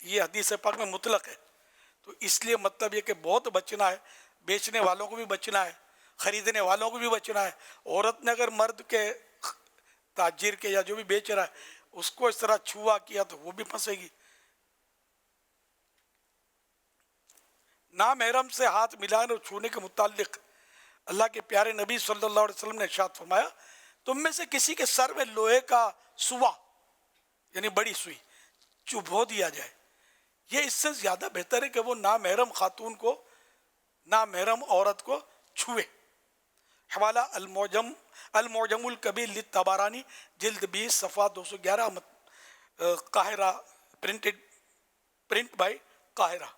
یہ حدیث پاک میں مطلق ہے، تو اس لیے مطلب یہ کہ بہت بچنا ہے، بیچنے والوں کو بھی بچنا ہے، خریدنے والوں کو بھی بچنا ہے۔ عورت نے اگر مرد کے تاجر کے یا جو بھی بیچ رہا ہے اس کو اس طرح چھوا کیا تو وہ بھی پھنسے گی۔ نامحرم سے ہاتھ ملانے اور چھونے کے متعلق اللہ کے پیارے نبی صلی اللہ علیہ وسلم نے ارشاد فرمایا تم میں سے کسی کے سر میں لوہے کا سوا یعنی بڑی سوئی چبھو دیا جائے، یہ اس سے زیادہ بہتر ہے کہ وہ نامحرم خاتون کو نامحرم عورت کو چھوئے۔ حوالہ المعجم الکبیر للطبرانی جلد 20 صفحہ 211 قاہرہ پرنٹ بائی قاہرہ۔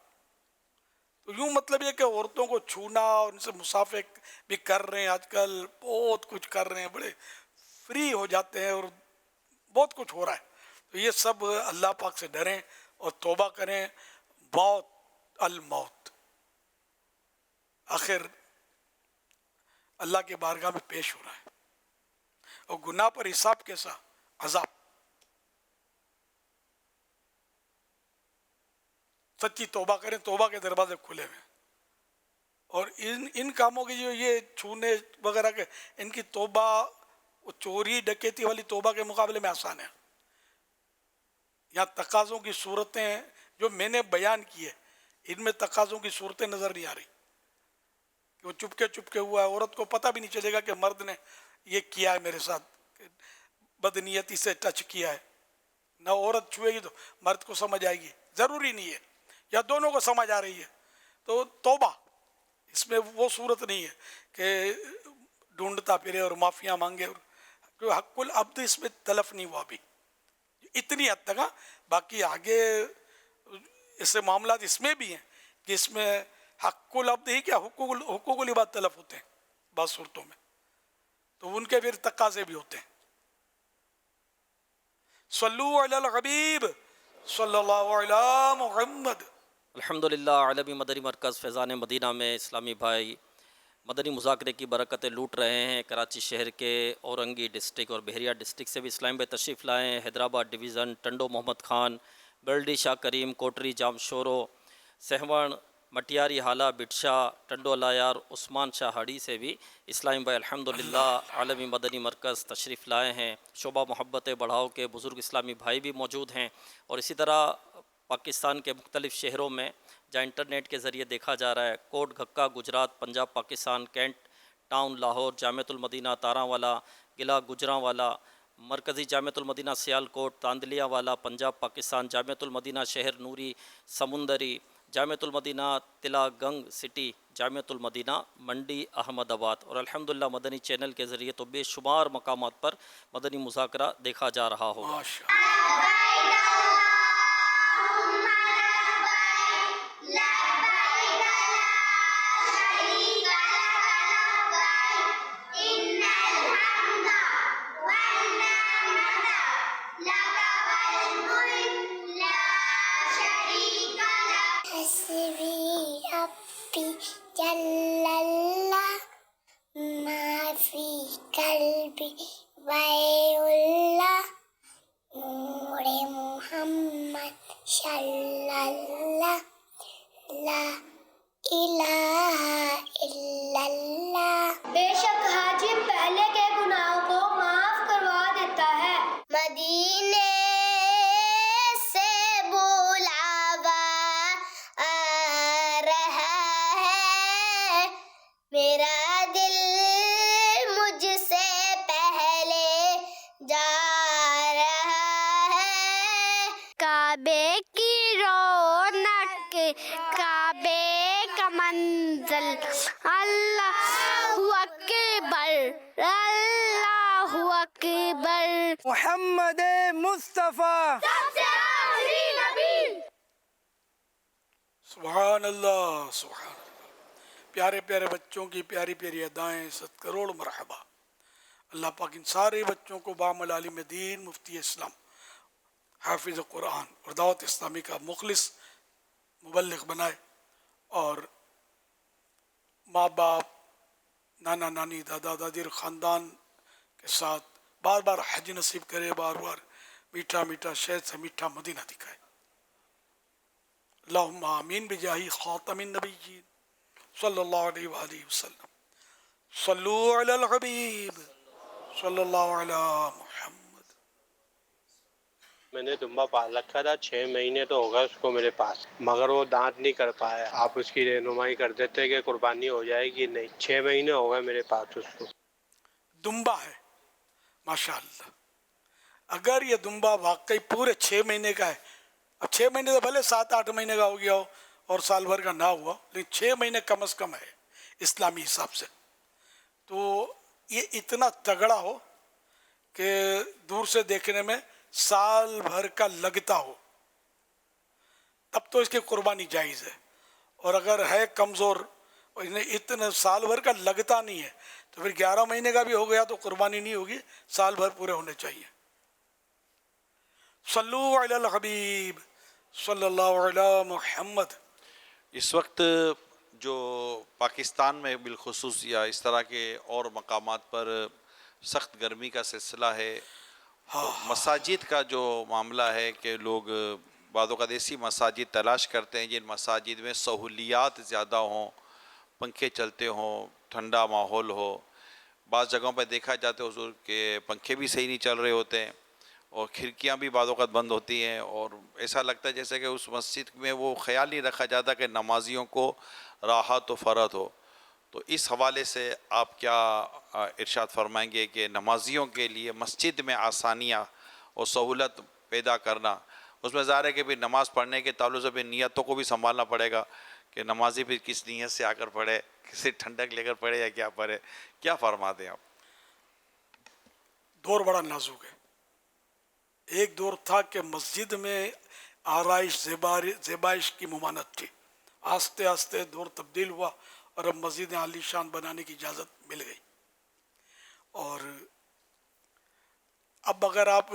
تو یوں مطلب یہ کہ عورتوں کو چھونا اور ان سے مصافحہ بھی کر رہے ہیں، آج کل بہت کچھ کر رہے ہیں، بڑے فری ہو جاتے ہیں اور بہت کچھ ہو رہا ہے، تو یہ سب اللہ پاک سے ڈریں اور توبہ کریں۔ موت الموت، آخر اللہ کے بارگاہ میں پیش ہو رہا ہے، اور گناہ پر حساب کیسا؟ عذاب۔ سچی توبہ کریں، توبہ کے دروازے کھلے ہوئے، اور ان کاموں کی جو یہ چھونے وغیرہ کے ان کی توبہ چوری ڈکیتی والی توبہ کے مقابلے میں آسان ہے۔ یہاں تقاضوں کی صورتیں جو میں نے بیان کی ہے ان میں تقاضوں کی صورتیں نظر نہیں آ رہی، کہ وہ چپکے ہوا ہے، عورت کو پتہ بھی نہیں چلے گا کہ مرد نے یہ کیا ہے میرے ساتھ، بدنیتی سے ٹچ کیا ہے، نہ عورت چھوئے گی تو مرد کو سمجھ آئے گی، ضروری نہیں ہے، یا دونوں کو سمجھ آ رہی ہے، تو توبہ اس میں وہ صورت نہیں ہے کہ ڈھونڈتا پھرے اور معافیاں مانگے، اور حق العبد اس میں تلف نہیں ہوا ابھی، اتنی حد تک۔ باقی آگے ایسے معاملات اس میں بھی ہیں کہ اس میں حق العبد ہی کیا حقوق العباد تلف ہوتے ہیں بعض صورتوں میں، تو ان کے پھر تقاضے بھی ہوتے ہیں۔ صلو علی الحبیب صلی اللہ علیہ محمد۔ الحمدللہ عالمی مدنی مرکز فیضان مدینہ میں اسلامی بھائی مدنی مذاکرے کی برکتیں لوٹ رہے ہیں۔ کراچی شہر کے اورنگی ڈسٹرکٹ اور بحریہ ڈسٹرکٹ سے بھی اسلام بھائی تشریف لائے ہیں۔ حیدرآباد ڈویژن ٹنڈو محمد خان، برلڈی شاہ کریم، کوٹری جام شورو، سہوان مٹیاری حالہ بٹشا، ٹنڈو الایار، عثمان شاہ ہاڑی سے بھی اسلام بھائی الحمدللہ عالمی مدنی مرکز تشریف لائے ہیں۔ شعبہ محبت بڑھاؤ کے بزرگ اسلامی بھائی بھی موجود ہیں، اور اسی طرح پاکستان کے مختلف شہروں میں جہاں انٹرنیٹ کے ذریعے دیکھا جا رہا ہے، کوٹ گھکا گجرات، پنجاب پاکستان، کینٹ ٹاؤن لاہور، جامعۃ المدینہ تاراں والا، گلا گجراں والا، مرکزی جامعۃ المدینہ سیال کوٹ، تاندلیہ والا، پنجاب پاکستان، جامعۃ المدینہ شہر نوری سمندری، جامعۃ المدینہ تلا گنگ سٹی، جامعۃ المدینہ منڈی احمد آباد، اور الحمدللہ مدنی چینل کے ذریعے تو بے شمار مقامات پر مدنی مذاکرہ دیکھا جا رہا ہوگا۔ جل اللہ ما فی قلبی وحی اللہ نور محمد صلی اللہ لا الہ الا اللہ۔ بے شک حاجی پہلے کے گناہوں کو معاف کروا دیتا ہے۔ مدینے سے بلاوا آ رہا ہے، لبیک منزل اللہ اکبر اللہ اکبر محمد مصطفیٰ سب سے آخری نبی سبحان اللہ سبحان اللہ. پیارے پیارے بچوں کی پیاری پیاری ادائیں 7 کروڑ مرحبا. اللہ پاک ان سارے بچوں کو بام العالم دین مفتی اسلام حافظ قرآن اور دعوت اسلامی کا مخلص مبلغ بنائے اور ماں باپ نانا نانی دادا دادی اور خاندان کے ساتھ بار بار حج نصیب کرے, بار بار میٹھا میٹھا شہد سے میٹھا مدینہ دکھائے. اللہم آمین بجاہی خاتم النبیین صلی اللہ علیہ وآلہ وسلم. صلو علی الحبیب صلی اللہ علی محمد. میں نے دمبا پال رکھا تھا 6 مہینے تو ہوگا اس کو میرے پاس, مگر وہ دانت نہیں کر پایا. آپ اس کی رہنمائی کر دیتے کہ قربانی ہو جائے گی. نہیں, 6 مہینے ہو گئے میرے پاس اس کو. دمبا ہے ماشاءاللہ. اگر یہ دمبا واقعی پورے 6 مہینے کا ہے, اب 6 مہینے تو بھلے 7-8 مہینے کا ہو گیا ہو اور سال بھر کا نہ ہوا, لیکن 6 مہینے کم از کم ہے اسلامی حساب سے, تو یہ اتنا تگڑا ہو کہ دور سے دیکھنے میں سال بھر کا لگتا ہو, تب تو اس کی قربانی جائز ہے. اور اگر ہے کمزور اتنا سال بھر کا لگتا نہیں ہے تو پھر 11 مہینے کا بھی ہو گیا تو قربانی نہیں ہوگی, سال بھر پورے ہونے چاہیے. صلو علی الحبیب صلی اللہ علی محمد. اس وقت جو پاکستان میں بالخصوص یا اس طرح کے اور مقامات پر سخت گرمی کا سلسلہ ہے, تو مساجد کا جو معاملہ ہے کہ لوگ بعض اوقات ایسی مساجد تلاش کرتے ہیں جن مساجد میں سہولیات زیادہ ہوں, پنکھے چلتے ہوں, ٹھنڈا ماحول ہو. بعض جگہوں پہ دیکھا جاتا ہے حضور کہ پنکھے بھی صحیح نہیں چل رہے ہوتے ہیں اور کھڑکیاں بھی بعض اوقات بند ہوتی ہیں, اور ایسا لگتا ہے جیسے کہ اس مسجد میں وہ خیال نہیں رکھا جاتا کہ نمازیوں کو راحت و فرحت ہو. تو اس حوالے سے آپ کیا ارشاد فرمائیں گے کہ نمازیوں کے لیے مسجد میں آسانیاں اور سہولت پیدا کرنا, اس میں ظاہر ہے کہ بھی نماز پڑھنے کے تعلق سے بھی نیتوں کو بھی سنبھالنا پڑے گا کہ نمازی بھی کس نیت سے آ کر پڑھے, کسی ٹھنڈک لے کر پڑھے یا کیا پڑھے, کیا فرماتے ہیں آپ؟ دور بڑا نازک ہے. ایک دور تھا کہ مسجد میں آرائش زیبائش کی ممانعت تھی, آہستہ آہستہ دور تبدیل ہوا اور اب مسجدیں عالی شان بنانے کی اجازت مل گئی. اور اب اگر آپ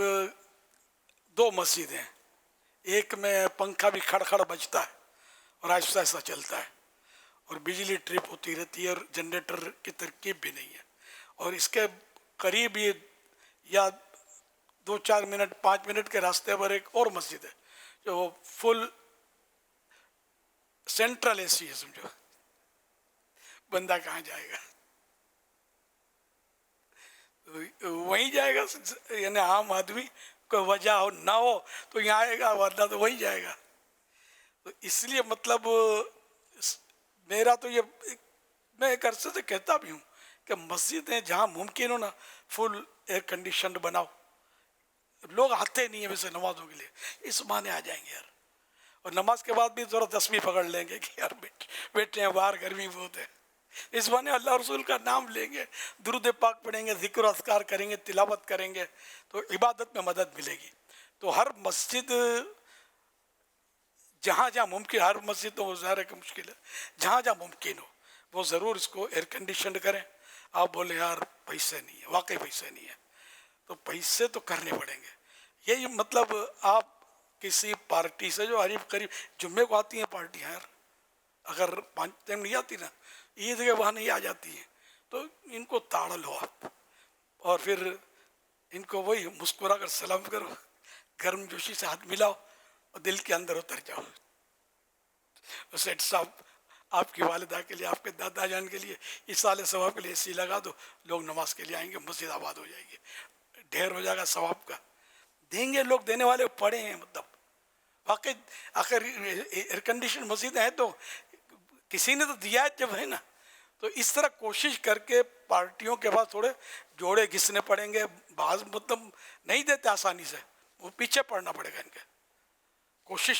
2 مسجد ہیں, ایک میں پنکھا بھی کھڑ کھڑ بجتا ہے اور آہستہ آہستہ چلتا ہے اور بجلی ٹرپ ہوتی رہتی ہے اور جنریٹر کی ترکیب بھی نہیں ہے, اور اس کے قریب ہی یا 2-4 منٹ 5 منٹ کے راستے پر ایک اور مسجد ہے جو فل سینٹرل اے سی ہے, سمجھو بندہ کہاں جائے گا, وہیں جائے گا. یعنی عام آدمی کوئی وجہ ہو نہ ہو تو یہاں آئے گا, ورنہ تو وہیں جائے گا. تو اس لیے مطلب میرا تو یہ میں ایک عرصے سے کہتا بھی ہوں کہ مسجدیں جہاں ممکن ہو نا فل ایئر کنڈیشنڈ بناؤ. لوگ آتے نہیں ہیں ویسے نمازوں کے لیے, اس معنی آ جائیں گے یار, اور نماز کے بعد بھی ذرا تسبیح پکڑ لیں گے کہ یار بیٹھے ہیں باہر گرمی بہت ہے, اس معنی اللہ رسول کا نام لیں گے, درود پاک پڑھیں گے, ذکر و اذکار کریں گے, تلاوت کریں گے, تو عبادت میں مدد ملے گی. تو ہر مسجد جہاں جہاں ممکن, ہر مسجد تو ظاہر ہے کہ مشکل ہے, جہاں جہاں ممکن ہو وہ ضرور اس کو ایئر کنڈیشنڈ کریں. آپ بولے یار پیسے نہیں ہیں, واقعی پیسے نہیں ہیں, تو پیسے تو کرنے پڑیں گے. یہی مطلب آپ کسی پارٹی سے جو قریب قریب جمعے کو آتی ہیں پارٹیاں یار, اگر 5 ٹائم نہیں آتی نا, عید کے بہانے ہی آ جاتی ہیں, تو ان کو تاڑ لو آپ اور پھر ان کو وہی مسکرا کر سلام کرو, گرم جوشی سے ہاتھ ملاؤ اور دل کے اندر اتر جاؤ. سیٹ صاحب آپ کی والدہ کے لیے, آپ کے دادا جان کے لیے ایصال ثواب کے لیے اے سی لگا دو, لوگ نماز کے لیے آئیں گے, مسجد آباد ہو جائے گی, ڈھیر ہو جائے گا ثواب کا. دیں گے لوگ, دینے والے پڑے ہیں. مطلب واقعی آخر ایئر کنڈیشن مسجدیں ہیں تو کسی نے تو دیا ہے جب ہے نا, تو اس طرح کوشش کر کے پارٹیوں کے پاس تھوڑے جوڑے گھسنے پڑیں گے. بعض مطلب نہیں دیتے آسانی سے, وہ پیچھے پڑنا پڑے گا ان کے. کوشش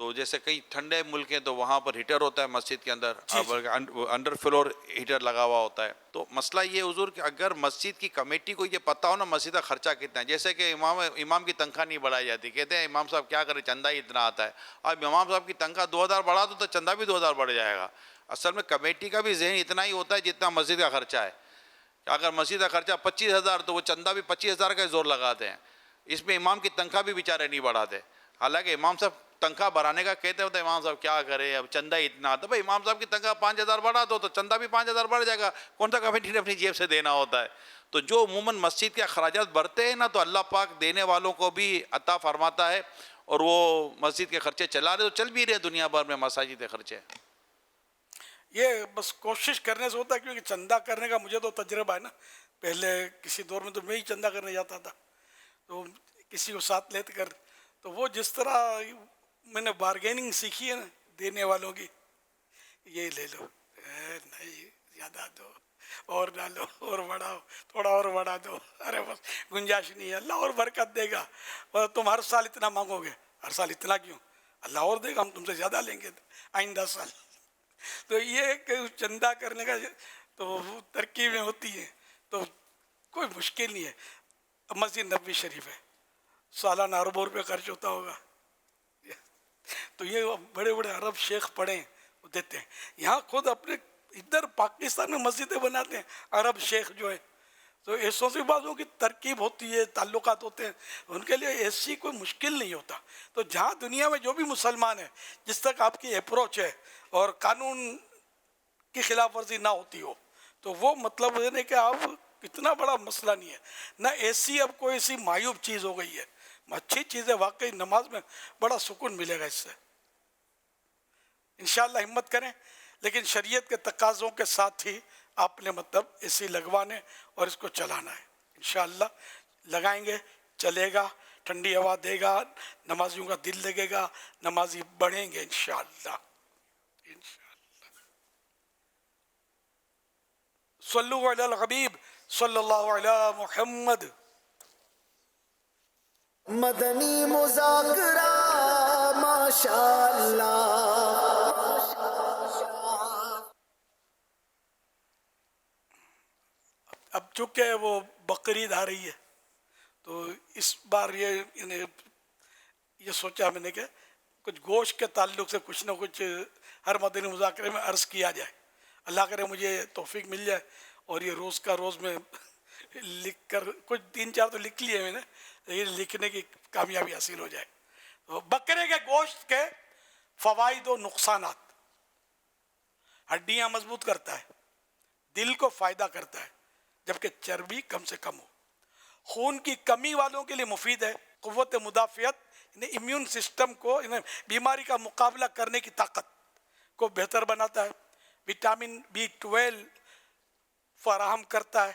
تو جیسے کئی ٹھنڈے ملک ہیں تو وہاں پر ہیٹر ہوتا ہے مسجد کے اندر, انڈر فلور ہیٹر لگا ہوا ہوتا ہے. تو مسئلہ یہ حضور کہ اگر مسجد کی کمیٹی کو یہ پتہ ہو نا مسجد کا خرچہ کتنا ہے, جیسے کہ امام کی تنخواہ نہیں بڑھائی جاتی, کہتے ہیں امام صاحب کیا کریں چندہ ہی اتنا آتا ہے, اب امام صاحب کی تنخواہ 2000 بڑھا دو تو چندہ بھی 2000 بڑھ جائے گا. اصل میں کمیٹی کا بھی ذہن اتنا ہی ہوتا ہے جتنا مسجد کا خرچہ ہے. اگر مسجد کا خرچہ 25,000 تو وہ چندہ بھی 25,000 کا زور لگاتے ہیں, اس میں امام کی تنخواہ بھی بیچارے نہیں بڑھاتے. حالانکہ امام صاحب تنخواہ بڑھانے کا کہتے ہوتے امام صاحب کیا کرے, اب چندہ اتنا آتا, بھائی امام صاحب کی تنخواہ 5,000 بڑھا دو تو چندہ بھی 5,000 بڑھ جائے گا, کون سا کمیٹی نے اپنی جیب سے دینا ہوتا ہے. تو جو عموماً مسجد کے اخراجات بڑھتے ہیں نا تو اللہ پاک دینے والوں کو بھی عطا فرماتا ہے, اور وہ مسجد کے خرچے چلا رہے تو چل بھی رہے دنیا بھر میں مساجد کے خرچے. یہ بس کوشش کرنے سے ہوتا ہے, کیونکہ چندہ کرنے کا مجھے تو تجربہ ہے نا, پہلے کسی دور میں تو میں ہی چندہ کرنے جاتا تھا, تو کسی کو ساتھ لے کر, تو وہ جس طرح میں نے بارگیننگ سیکھی ہے نا دینے والوں کی, یہ لے لو, نہیں زیادہ دو, اور ڈالو, اور بڑھاؤ, تھوڑا اور بڑھا دو, ارے بس گنجائش نہیں ہے, اللہ اور برکت دے گا, اور تم ہر سال اتنا مانگو گے, ہر سال اتنا کیوں, اللہ اور دے گا, ہم تم سے زیادہ لیں گے آئندہ سال. تو یہ کہ چندہ کرنے کا تو ترکیبیں ہوتی ہیں, تو کوئی مشکل نہیں ہے. مسجد نبوی شریف ہے, سالانہ اربوں روپے خرچ ہوتا ہوگا, تو یہ بڑے بڑے عرب شیخ پڑھیں وہ دیتے ہیں. یہاں خود اپنے ادھر پاکستان میں مسجدیں بناتے ہیں عرب شیخ جو ہے, تو ایسوں سے بازوں کی ترکیب ہوتی ہے, تعلقات ہوتے ہیں, ان کے لیے ایسی کوئی مشکل نہیں ہوتا. تو جہاں دنیا میں جو بھی مسلمان ہے, جس تک آپ کی اپروچ ہے اور قانون کی خلاف ورزی نہ ہوتی ہو, تو وہ مطلب ہے کہ آپ اتنا بڑا مسئلہ نہیں ہے. نہ ایسی اب کوئی ایسی معیوب چیز ہو گئی ہے, اچھی چیز ہے واقعی, نماز میں بڑا سکون ملے گا اس سے. انشاءاللہ ہمت کریں, لیکن شریعت کے تقاضوں کے ساتھ ہی آپ نے مطلب اسی لگوانے اور اس کو چلانا ہے. انشاءاللہ لگائیں گے, چلے گا, ٹھنڈی ہوا دے گا, نمازیوں کا دل لگے گا, نمازی بڑھیں گے انشاءاللہ. صلو علی الحبیب صلی اللہ علی محمد. مدنی مذاکرہ ماشاءاللہ. اب چونکہ وہ بقرعید آ رہی ہے, تو اس بار یہ سوچا میں نے کہ کچھ گوشت کے تعلق سے کچھ نہ کچھ ہر مدنی مذاکرے میں عرض کیا جائے. اللہ کرے مجھے توفیق مل جائے, اور یہ روز کا روز میں لکھ کر کچھ 3-4 تو لکھ لیے میں نے, لیکن لکھنے کی کامیابی حاصل ہو جائے. تو بکرے کے گوشت کے فوائد و نقصانات. ہڈیاں مضبوط کرتا ہے, دل کو فائدہ کرتا ہے, جبکہ چربی کم سے کم ہو. خون کی کمی والوں کے لیے مفید ہے. قوت مدافعت, امیون سسٹم کو, بیماری کا مقابلہ کرنے کی طاقت کو بہتر بناتا ہے. وٹامن B12 فراہم کرتا ہے.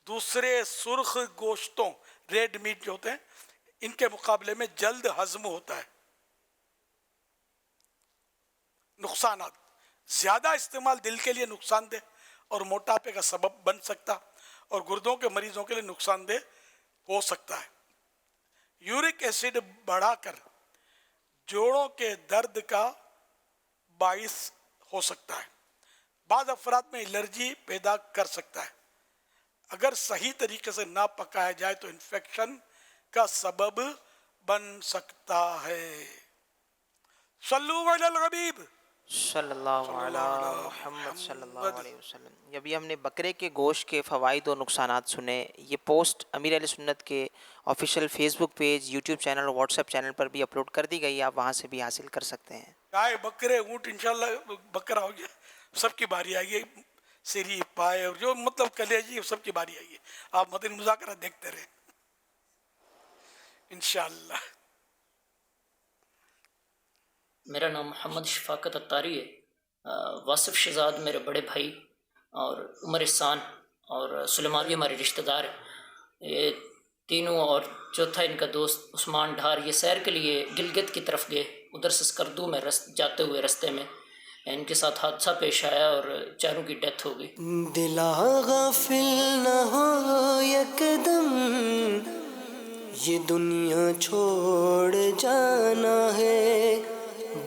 دوسرے سرخ گوشتوں, ریڈ میٹ جو ہوتے ہیں, ان کے مقابلے میں جلد ہضم ہوتا ہے. نقصانات, زیادہ استعمال دل کے لیے نقصان دہ اور موٹاپے کا سبب بن سکتا, اور گردوں کے مریضوں کے لیے نقصان دہ ہو سکتا ہے. یورک ایسڈ بڑھا کر جوڑوں کے درد کا باعث ہو سکتا ہے. بعض افراد میں الرجی پیدا کر سکتا ہے. اگر صحیح طریقے سے نہ پکایا جائے تو انفیکشن کا سبب بن سکتا ہے. صلو علی الحبیب صلی اللہ علیہ محمد صلی اللہ علیہ وسلم. ابھی ہم نے بکرے کے گوشت کے فوائد اور نقصانات سنے. یہ پوسٹ امیر اہل سنت کے آفیشیل فیس بک پیج, یوٹیوب چینل اور واٹس ایپ چینل پر بھی اپلوڈ کر دی گئی ہے, آپ وہاں سے بھی حاصل کر سکتے ہیں. گائے, بکرے, اونٹ, انشاءاللہ بکرا ہو گیا, سب کی باری آئے گی. سری, پائے اور جو مطلب کلیجی, سب کی باری آئے گی. آپ مدنی مذاکرہ دیکھتے رہیں انشاءاللہ. میرا نام محمد شفاقت اتاری ہے. واصف شہزاد میرے بڑے بھائی, اور عمر احسان اور سلیمان بھی ہمارے رشتہ دار ہیں, یہ تینوں, اور چوتھا ان کا دوست عثمان ڈھار. یہ سیر کے لیے گلگت کی طرف گئے, ادھر سے اسکردو میں جاتے ہوئے رستے میں ان کے ساتھ حادثہ پیش آیا اور چاروں کی ڈیتھ ہو گئی. دلا غافل نہ ہو یکدم, یہ دنیا چھوڑ جانا ہے.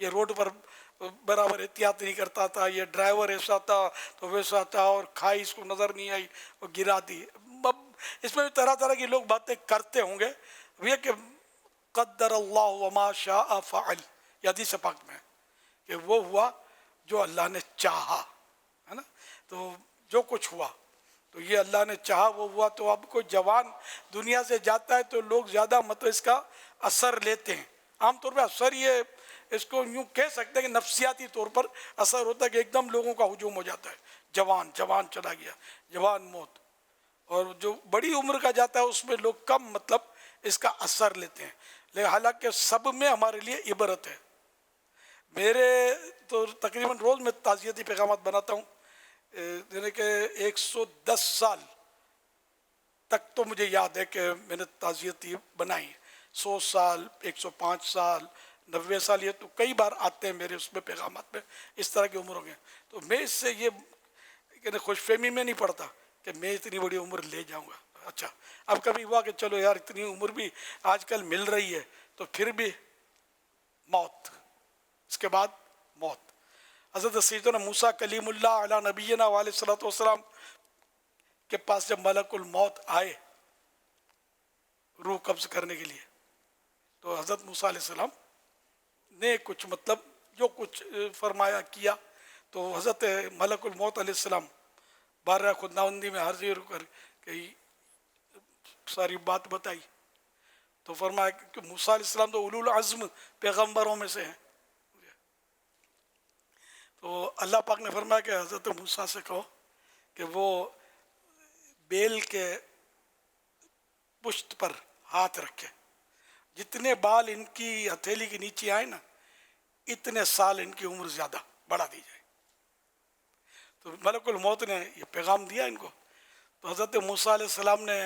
یہ روڈ پر برابر احتیاط نہیں کرتا تھا, یہ ڈرائیور ایسا تھا تو ویسا تھا, اور کھائی اس کو نظر نہیں آئی وہ گرا دی. اب اس میں بھی طرح طرح کی لوگ باتیں کرتے ہوں گے. یہ کہ قدر اللہ وما شاء فعل, یہ حدیث پاک میں کہ وہ ہوا جو اللہ نے چاہا, ہے نا. تو جو کچھ ہوا تو یہ اللہ نے چاہا وہ ہوا. تو اب کوئی جوان دنیا سے جاتا ہے تو لوگ زیادہ مطلب اس کا اثر لیتے ہیں. عام طور پہ اثر یہ اس کو یوں کہہ سکتے ہیں کہ نفسیاتی طور پر اثر ہوتا ہے کہ ایک دم لوگوں کا ہجوم ہو جاتا ہے, جوان چلا گیا, جوان موت. اور جو بڑی عمر کا جاتا ہے اس میں لوگ کم مطلب اس کا اثر لیتے ہیں. لیکن حالانکہ سب میں ہمارے لیے عبرت ہے. میرے تو تقریباً روز میں تعزیتی پیغامات بناتا ہوں, یعنی کہ 110 سال تک تو مجھے یاد ہے کہ میں نے تعزیتی بنائی. 100 سال, 105 سال, 90 سال, یہ تو کئی بار آتے ہیں میرے اس میں پیغامات میں اس طرح کی عمروں کے. تو میں اس سے یہ خوش فہمی میں نہیں پڑتا کہ میں اتنی بڑی عمر لے جاؤں گا. اچھا اب کبھی ہوا کہ چلو یار اتنی عمر بھی آج کل مل رہی ہے تو پھر بھی موت, اس کے بعد موت. حضرت سیدنا موسیٰ کلیم اللہ علیہ نبینا علیہ الصلوۃ والسلام کے پاس جب ملک الموت آئے روح قبض کرنے کے لیے, تو حضرت موسیٰ علیہ السلام نے کچھ مطلب جو کچھ فرمایا کیا. تو حضرت ملک الموت علیہ السلام بارہ خداوندی میں حاضر کر کے ساری بات بتائی. تو فرمایا کہ موسیٰ علیہ السلام تو اولو العزم پیغمبروں میں سے ہیں. تو اللہ پاک نے فرمایا کہ حضرت موسیٰ سے کہو کہ وہ بیل کے پشت پر ہاتھ رکھے, جتنے بال ان کی ہتھیلی کے نیچے آئے نا اتنے سال ان کی عمر زیادہ بڑھا دی جائے. تو ملک الموت نے یہ پیغام دیا ان کو. تو حضرت موسیٰ علیہ السلام نے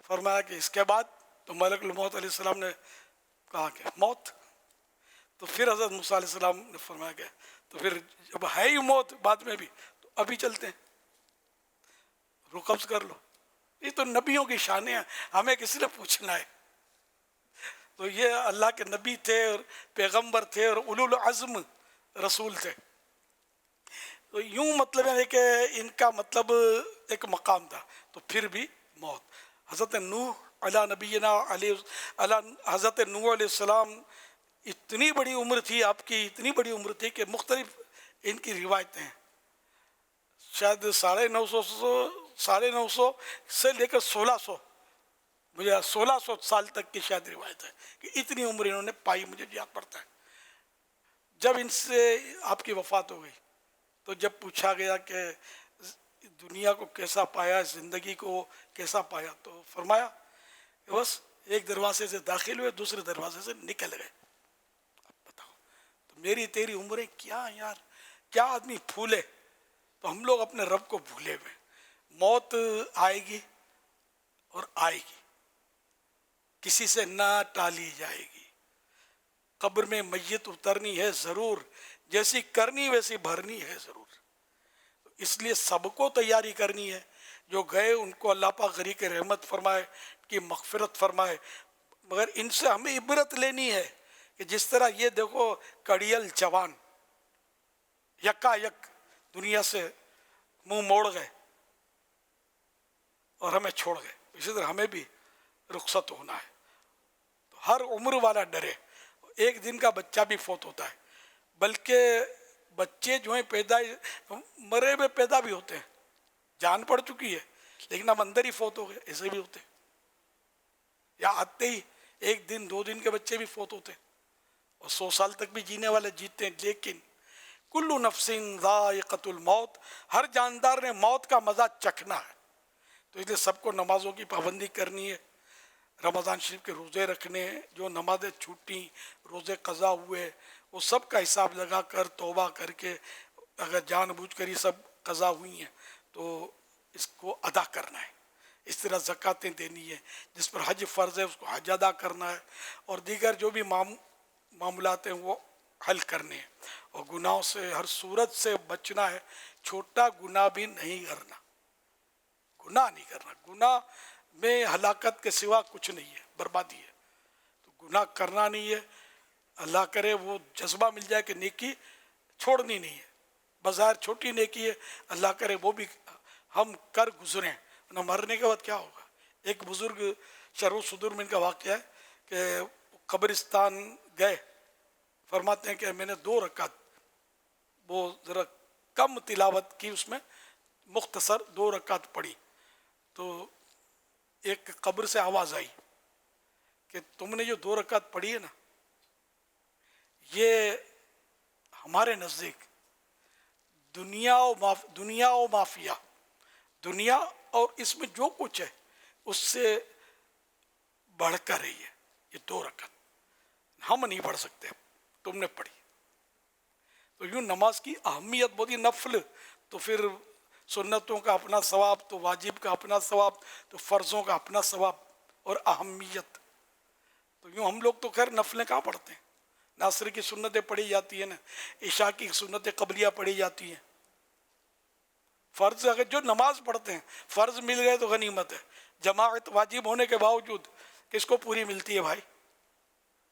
فرمایا کہ اس کے بعد, تو ملک الموت علیہ السلام نے کہا کہ موت. تو پھر حضرت موسیٰ علیہ السلام نے فرمایا کہ تو پھر جب ہے ہی موت بعد میں بھی تو ابھی چلتے ہیں, روح قبض کر لو. یہ تو نبیوں کی شانیں ہیں, ہمیں کس نے پوچھنا ہے. تو یہ اللہ کے نبی تھے اور پیغمبر تھے اور اولو العزم رسول تھے. تو یوں مطلب ہے کہ ان کا مطلب ایک مقام تھا. تو پھر بھی موت. حضرت نوح علیہ نبینا حضرت نوح علیہ السلام اتنی بڑی عمر تھی آپ کی, اتنی بڑی عمر تھی کہ مختلف ان کی روایتیں ہیں. شاید 950 سے لے کر 1600 مجھے 1600 سال تک کی شاید روایت ہے کہ اتنی عمر انہوں نے پائی. مجھے یاد پڑتا ہے جب ان سے آپ کی وفات ہو گئی تو جب پوچھا گیا کہ دنیا کو کیسا پایا, زندگی کو کیسا پایا, تو فرمایا کہ بس ایک دروازے سے داخل ہوئے دوسرے دروازے سے نکل گئے. اب بتاؤ تو میری تیری عمریں کیا یار, کیا آدمی پھولے. تو ہم لوگ اپنے رب کو بھولے ہوئے. موت آئے گی اور آئے گی, کسی سے نہ ٹالی جائے گی. قبر میں میت اترنی ہے ضرور, جیسی کرنی ویسی بھرنی ہے ضرور. اس لیے سب کو تیاری کرنی ہے. جو گئے ان کو اللہ پاک غریق رحمت فرمائے, کی مغفرت فرمائے. مگر ان سے ہمیں عبرت لینی ہے کہ جس طرح یہ دیکھو کڑیل جوان یکا یک دنیا سے منہ موڑ گئے اور ہمیں چھوڑ گئے, اسی طرح ہمیں بھی رخصت ہونا ہے. تو ہر عمر والا ڈرے. ایک دن کا بچہ بھی فوت ہوتا ہے, بلکہ بچے جو ہیں پیدا مرے ہوئے پیدا بھی ہوتے ہیں, جان پڑ چکی ہے لیکن اب اندر ہی فوت ہو گئے, ایسے بھی ہوتے ہیں. یا آتے ہی 1 دن 2 دن کے بچے بھی فوت ہوتے ہیں, اور 100 سال تک بھی جینے والے جیتے ہیں. لیکن کل نفس ذائقۃ الموت, ہر جاندار نے موت کا مزہ چکھنا ہے. تو اس لیے سب کو نمازوں کی پابندی کرنی ہے, رمضان شریف کے روزے رکھنے, جو نمازیں چھوٹی, روزے قضا ہوئے, وہ سب کا حساب لگا کر توبہ کر کے اگر جان بوجھ کر یہ سب قضا ہوئی ہیں تو اس کو ادا کرنا ہے. اس طرح زکاتیں دینی ہے, جس پر حج فرض ہے اس کو حج ادا کرنا ہے, اور دیگر جو بھی معاملات ہیں وہ حل کرنے ہیں. اور گناہوں سے ہر صورت سے بچنا ہے. چھوٹا گناہ بھی نہیں کرنا, گناہ نہیں کرنا. گناہ میں ہلاکت کے سوا کچھ نہیں ہے, بربادی ہے. تو گناہ کرنا نہیں ہے. اللہ کرے وہ جذبہ مل جائے کہ نیکی چھوڑنی نہیں ہے، بظاہر چھوٹی نیکی ہے، اللہ کرے وہ بھی ہم کر گزریں، نہ مرنے کے بعد کیا ہوگا۔ ایک بزرگ شرح صدور میں ان کا واقعہ ہے کہ قبرستان گئے، فرماتے ہیں کہ میں نے 2 رکعت وہ ذرا کم تلاوت کی، اس میں مختصر 2 رکعت پڑھی، تو ایک قبر سے آواز آئی کہ تم نے جو 2 رکعت پڑھی ہے نا، یہ ہمارے نزدیک دنیا و مافیا، دنیا اور اس میں جو کچھ ہے اس سے بڑھ کر رہی ہے، یہ 2 رکعت ہم نہیں پڑھ سکتے، تم نے پڑھی۔ تو یوں نماز کی اہمیت بہت ہی، نفل تو پھر سنتوں کا اپنا ثواب، تو واجب کا اپنا ثواب، تو فرضوں کا اپنا ثواب اور اہمیت۔ تو یوں ہم لوگ تو خیر نفلیں کہاں پڑھتے ہیں، عصر کی سنتیں پڑھی جاتی ہیں نا، عشاء کی سنتیں قبلیہ پڑھی جاتی ہیں، فرض اگر جو نماز پڑھتے ہیں فرض مل گئے تو غنیمت ہے، جماعت واجب ہونے کے باوجود کس کو پوری ملتی ہے بھائی؟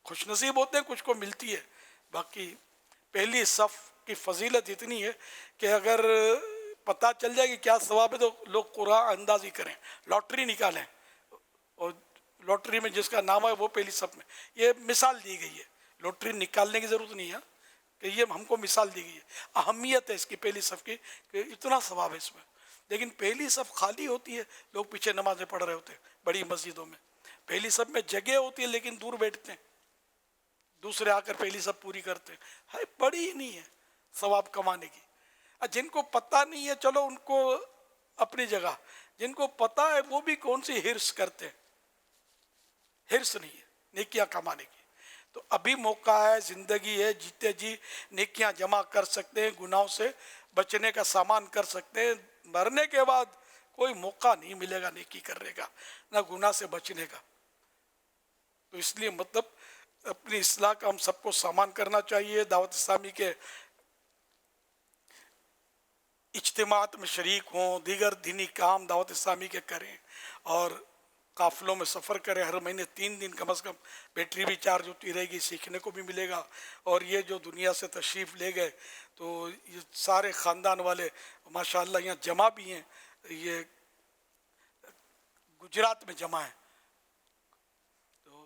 خوش نصیب ہوتے ہیں کچھ کو ملتی ہے۔ باقی پہلی صف کی فضیلت اتنی ہے کہ اگر پتہ چل جائے کہ کیا ثواب ہے تو لوگ قرآن اندازی کریں، لاٹری نکالیں، اور لاٹری میں جس کا نام ہے وہ پہلی صف میں۔ یہ مثال دی گئی ہے، لاٹری نکالنے کی ضرورت نہیں ہے کہ یہ ہم کو مثال دی گئی ہے، اہمیت ہے اس کی پہلی صف کی کہ اتنا ثواب ہے اس میں۔ لیکن پہلی صف خالی ہوتی ہے، لوگ پیچھے نمازیں پڑھ رہے ہوتے ہیں بڑی مسجدوں میں، پہلی صف میں جگہ ہوتی ہے لیکن دور بیٹھتے ہیں، دوسرے آ کر پہلی صف پوری کرتے ہیں، ہے پڑھی ہی نہیں ہے ثواب کمانے کی۔ جن کو پتہ نہیں ہے چلو ان کو اپنی جگہ، جن کو پتہ ہے وہ بھی کون سی ہرس کرتے ہیں، ہرس نہیں ہے نیکیاں کمانے کی۔ تو ابھی موقع ہے، زندگی ہے، جیتے جی نیکیاں جمع کر سکتے ہیں، گناہوں سے بچنے کا سامان کر سکتے ہیں۔ مرنے کے بعد کوئی موقع نہیں ملے گا نیکی کرنے کا، نہ گناہ سے بچنے کا۔ تو اس لیے مطلب اپنی اصلاح کا ہم سب کو سامان کرنا چاہیے، دعوت اسلامی کے اجتماعات میں شریک ہوں، دیگر دینی کام دعوت اسلامی کے کریں، اور قافلوں میں سفر کریں، ہر مہینے 3 دن کم از کم، بیٹری بھی چارج ہوتی رہے گی، سیکھنے کو بھی ملے گا۔ اور یہ جو دنیا سے تشریف لے گئے تو یہ سارے خاندان والے ماشاءاللہ یہاں جمع بھی ہیں، یہ گجرات میں جمع ہیں، تو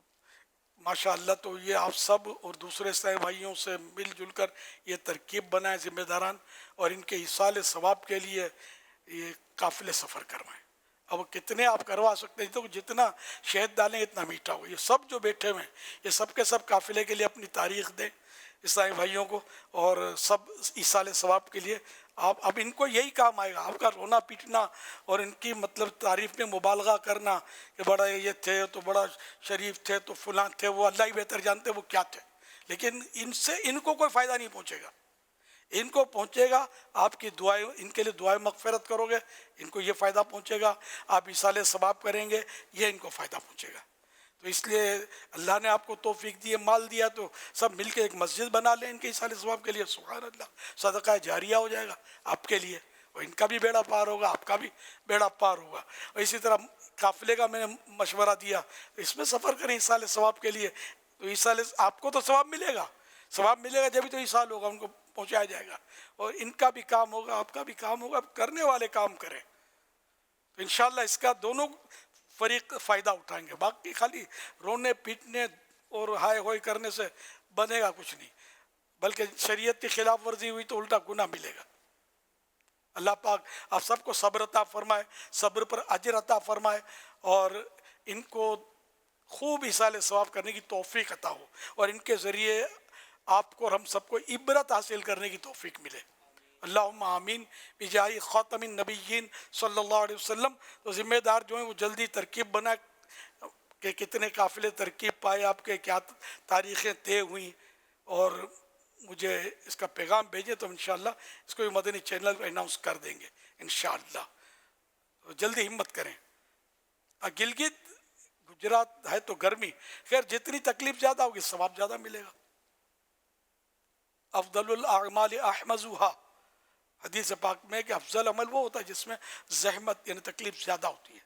ماشاءاللہ تو یہ آپ سب اور دوسرے سائے بھائیوں سے مل جل کر یہ ترکیب بنائیں ذمہ داران، اور ان کے ایصال ثواب کے لیے یہ قافلے سفر کروائیں۔ اب کتنے آپ کروا سکتے ہیں، تو جتنا شہد ڈالیں اتنا میٹھا ہو۔ یہ سب جو بیٹھے ہوئے ہیں یہ سب کے سب قافلے کے لیے اپنی تاریخ دیں عیسائی بھائیوں کو، اور سب ایصال ثواب کے لیے آپ، اب ان کو یہی کام آئے گا، آپ کا رونا پیٹنا اور ان کی مطلب تعریف میں مبالغہ کرنا کہ بڑا یہ تھے تو بڑا شریف تھے تو فلاں تھے، وہ اللہ ہی بہتر جانتے وہ کیا تھے، لیکن ان سے ان کو کوئی فائدہ نہیں پہنچے گا۔ ان کو پہنچے گا آپ کی دعائیں، ان کے لیے دعائیں مغفرت کرو گے، ان کو یہ فائدہ پہنچے گا، آپ ایصال ثواب کریں گے، یہ ان کو فائدہ پہنچے گا۔ تو اس لیے اللہ نے آپ کو توفیق دی ہے، مال دیا، تو سب مل کے ایک مسجد بنا لیں ان کے ایصال ثواب کے لیے، سبحان اللہ، صدقہ جاریہ ہو جائے گا آپ کے لیے، اور ان کا بھی بیڑا پار ہوگا، آپ کا بھی بیڑا پار ہوگا۔ اور اسی طرح قافلے کا میں نے مشورہ دیا، اس میں سفر کریں ایصال ثواب کے لیے، تو ایصال آپ کو تو ثواب ملے گا، ثواب ملے گا جبھی تو ایصال ہوگا، ان کو پہنچایا جائے گا، اور ان کا بھی کام ہوگا، آپ کا بھی کام ہوگا، کرنے والے کام کریں، تو انشاءاللہ اس کا دونوں فریق فائدہ اٹھائیں گے۔ باقی خالی رونے پیٹنے اور ہائے ہوئے کرنے سے بنے گا کچھ نہیں، بلکہ شریعت کی خلاف ورزی ہوئی تو الٹا گناہ ملے گا۔ اللہ پاک آپ سب کو صبر عطا فرمائے، صبر پر اجر عطا فرمائے، اور ان کو خوب ایصال ثواب کرنے کی توفیق عطا ہو، اور ان کے ذریعے آپ کو اور ہم سب کو عبرت حاصل کرنے کی توفیق ملے۔ اللہم آمین بجاہ خاتم النبیین صلی اللہ علیہ وسلم۔ تو ذمہ دار جو ہیں وہ جلدی ترکیب بنائے کہ کتنے قافلے ترکیب پائے، آپ کے کیا تاریخیں طے ہوئیں، اور مجھے اس کا پیغام بھیجیں تو انشاءاللہ اس کو بھی مدنی چینل پہ اناؤنس کر دیں گے انشاءاللہ۔ تو جلدی ہمت کریں۔ گلگت گجرات ہے تو گرمی، خیر جتنی تکلیف زیادہ ہوگی ثواب زیادہ ملے گا۔ افضل الاعمال احمزها، حدیث پاک میں کہ افضل عمل وہ ہوتا ہے جس میں زحمت یعنی تکلیف زیادہ ہوتی ہے۔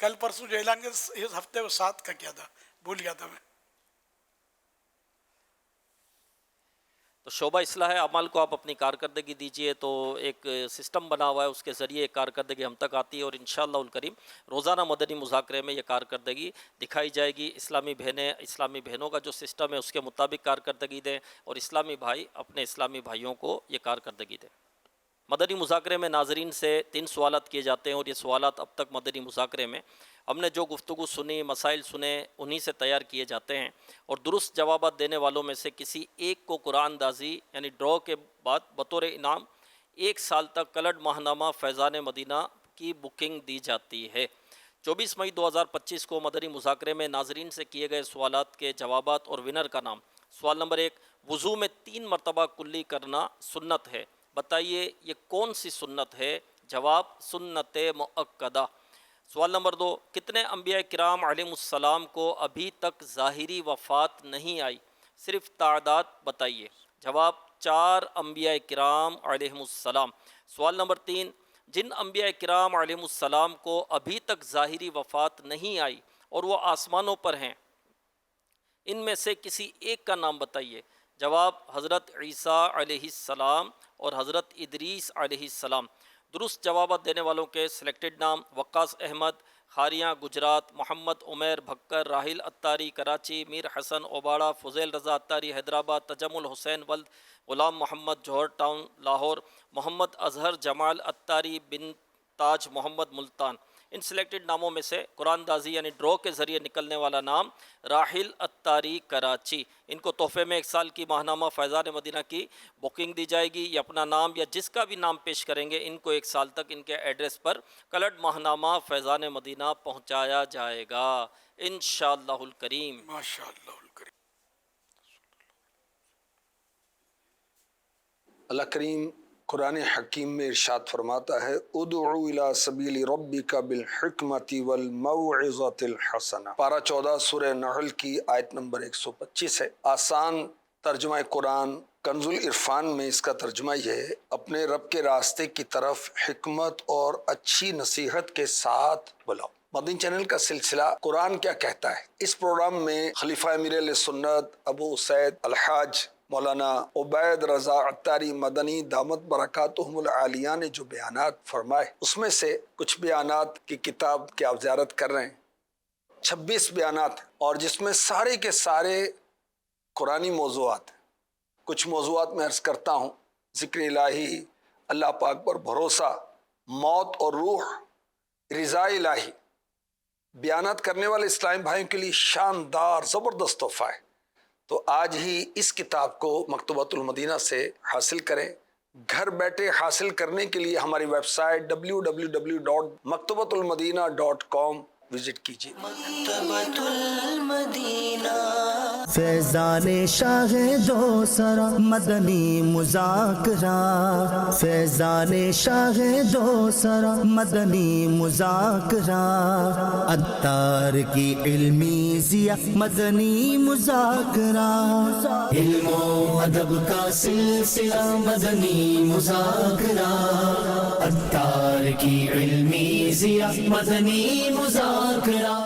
کل پرسوں جو اعلان کیا اس ہفتے کو 7 کا کیا تھا، بھول گیا تھا میں. تو شعبہ اصلاح اعمال کو آپ اپنی کارکردگی دیجئے، تو ایک سسٹم بنا ہوا ہے، اس کے ذریعے کارکردگی ہم تک آتی ہے، اور انشاءاللہ الکریم روزانہ مدنی مذاکرے میں یہ کارکردگی دکھائی جائے گی. اسلامی بہنوں کا جو سسٹم ہے اس کے مطابق کارکردگی دیں، اور اسلامی بھائی اپنے اسلامی بھائیوں کو یہ کارکردگی دیں. مدنی مذاکرے میں ناظرین سے 3 سوالات کیے جاتے ہیں، اور یہ سوالات اب تک مدنی مذاکرے میں ہم نے جو گفتگو سنی، مسائل سنے، انہی سے تیار کیے جاتے ہیں، اور درست جوابات دینے والوں میں سے کسی ایک کو قرآن اندازی یعنی ڈرا کے بعد بطور انعام 1 سال تک کلٹ ماہنامہ فیضان مدینہ کی بکنگ دی جاتی ہے. 24 مئی 2025 کو مدنی مذاکرے میں ناظرین سے کیے گئے سوالات کے جوابات اور ونر کا نام. سوال نمبر 1، وضو میں 3 مرتبہ کلی کرنا سنت ہے، بتائیے یہ کون سی سنت ہے؟ جواب سنت مؤکدہ. سوال نمبر 2، کتنے انبیاء کرام علیہم السلام کو ابھی تک ظاہری وفات نہیں آئی؟ صرف تعداد بتائیے. جواب 4 انبیاء کرام علیہم السلام. سوال نمبر 3، جن انبیاء کرام علیہم السلام کو ابھی تک ظاہری وفات نہیں آئی اور وہ آسمانوں پر ہیں، ان میں سے کسی ایک کا نام بتائیے. جواب حضرت عیسیٰ علیہ السلام اور حضرت ادریس علیہ السلام. درست جوابات دینے والوں کے سلیکٹڈ نام: وقاص احمد خاریاں گجرات، محمد عمیر بھکر راحیل اتاری کراچی، میر حسن اوباڑہ، فضیل رضا اتاری حیدرآباد، تجمل حسین ولد غلام محمد جوہر ٹاؤن لاہور، محمد اظہر جمال اتاری بن تاج محمد ملتان. ان سلیکٹڈ ناموں میں سے قرآن اندازی یعنی ڈرا کے ذریعے نکلنے والا نام راحیل اتاری کراچی. ان کو تحفے میں 1 سال کی ماہنامہ فیضان مدینہ کی بکنگ دی جائے گی. یہ اپنا نام یا جس کا بھی نام پیش کریں گے، ان کو 1 سال تک ان کے ایڈریس پر کلٹ ماہنامہ فیضان مدینہ پہنچایا جائے گا انشاءاللہ الکریم. ماشاءاللہ الکریم. اللہ کریم قرآن حکیم میں ارشاد فرماتا ہے ادعو الی سبیل ربک بالحکمت والموعظۃ الحسنہ. پارہ 14 سورہ نحل کی آیت نمبر 125 ہے. آسان ترجمہ قرآن کنز العرفان میں اس کا ترجمہ یہ ہے: اپنے رب کے راستے کی طرف حکمت اور اچھی نصیحت کے ساتھ بلاؤ. مدنی چینل کا سلسلہ قرآن کیا کہتا ہے. اس پروگرام میں خلیفہ امیر اہل سنت ابو اسید الحاج مولانا عبید رضا اتاری مدنی دامت برکاتہم العالیہ نے جو بیانات فرمائے، اس میں سے کچھ بیانات کی کتاب کی آپ زیارت کر رہے ہیں، 26 بیانات، اور جس میں سارے کے سارے قرآنی موضوعات. کچھ موضوعات میں عرض کرتا ہوں: ذکر الہی، اللہ پاک پر بھروسہ، موت اور روح، رضا الہی. بیانات کرنے والے اسلامی بھائیوں کے لیے شاندار زبردست تحفہ ہے. تو آج ہی اس کتاب کو مکتبۃ المدینہ سے حاصل کریں. گھر بیٹھے حاصل کرنے کے لیے ہماری ویب سائٹ www.maktabatul-madina.com وزٹ کیجیے. مکتبۃ المدینہ. فیضان شاہ دو سرا مدنی مذاکرہ، فیضان شاہ دو سرا مدنی مذاکرہ، عطار کی علمی ضیاء مدنی مذاکرہ، علم و ادب کا سلسلہ مدنی مذاکرہ، عطار کی علمی ضیاء مدنی مذاکرہ.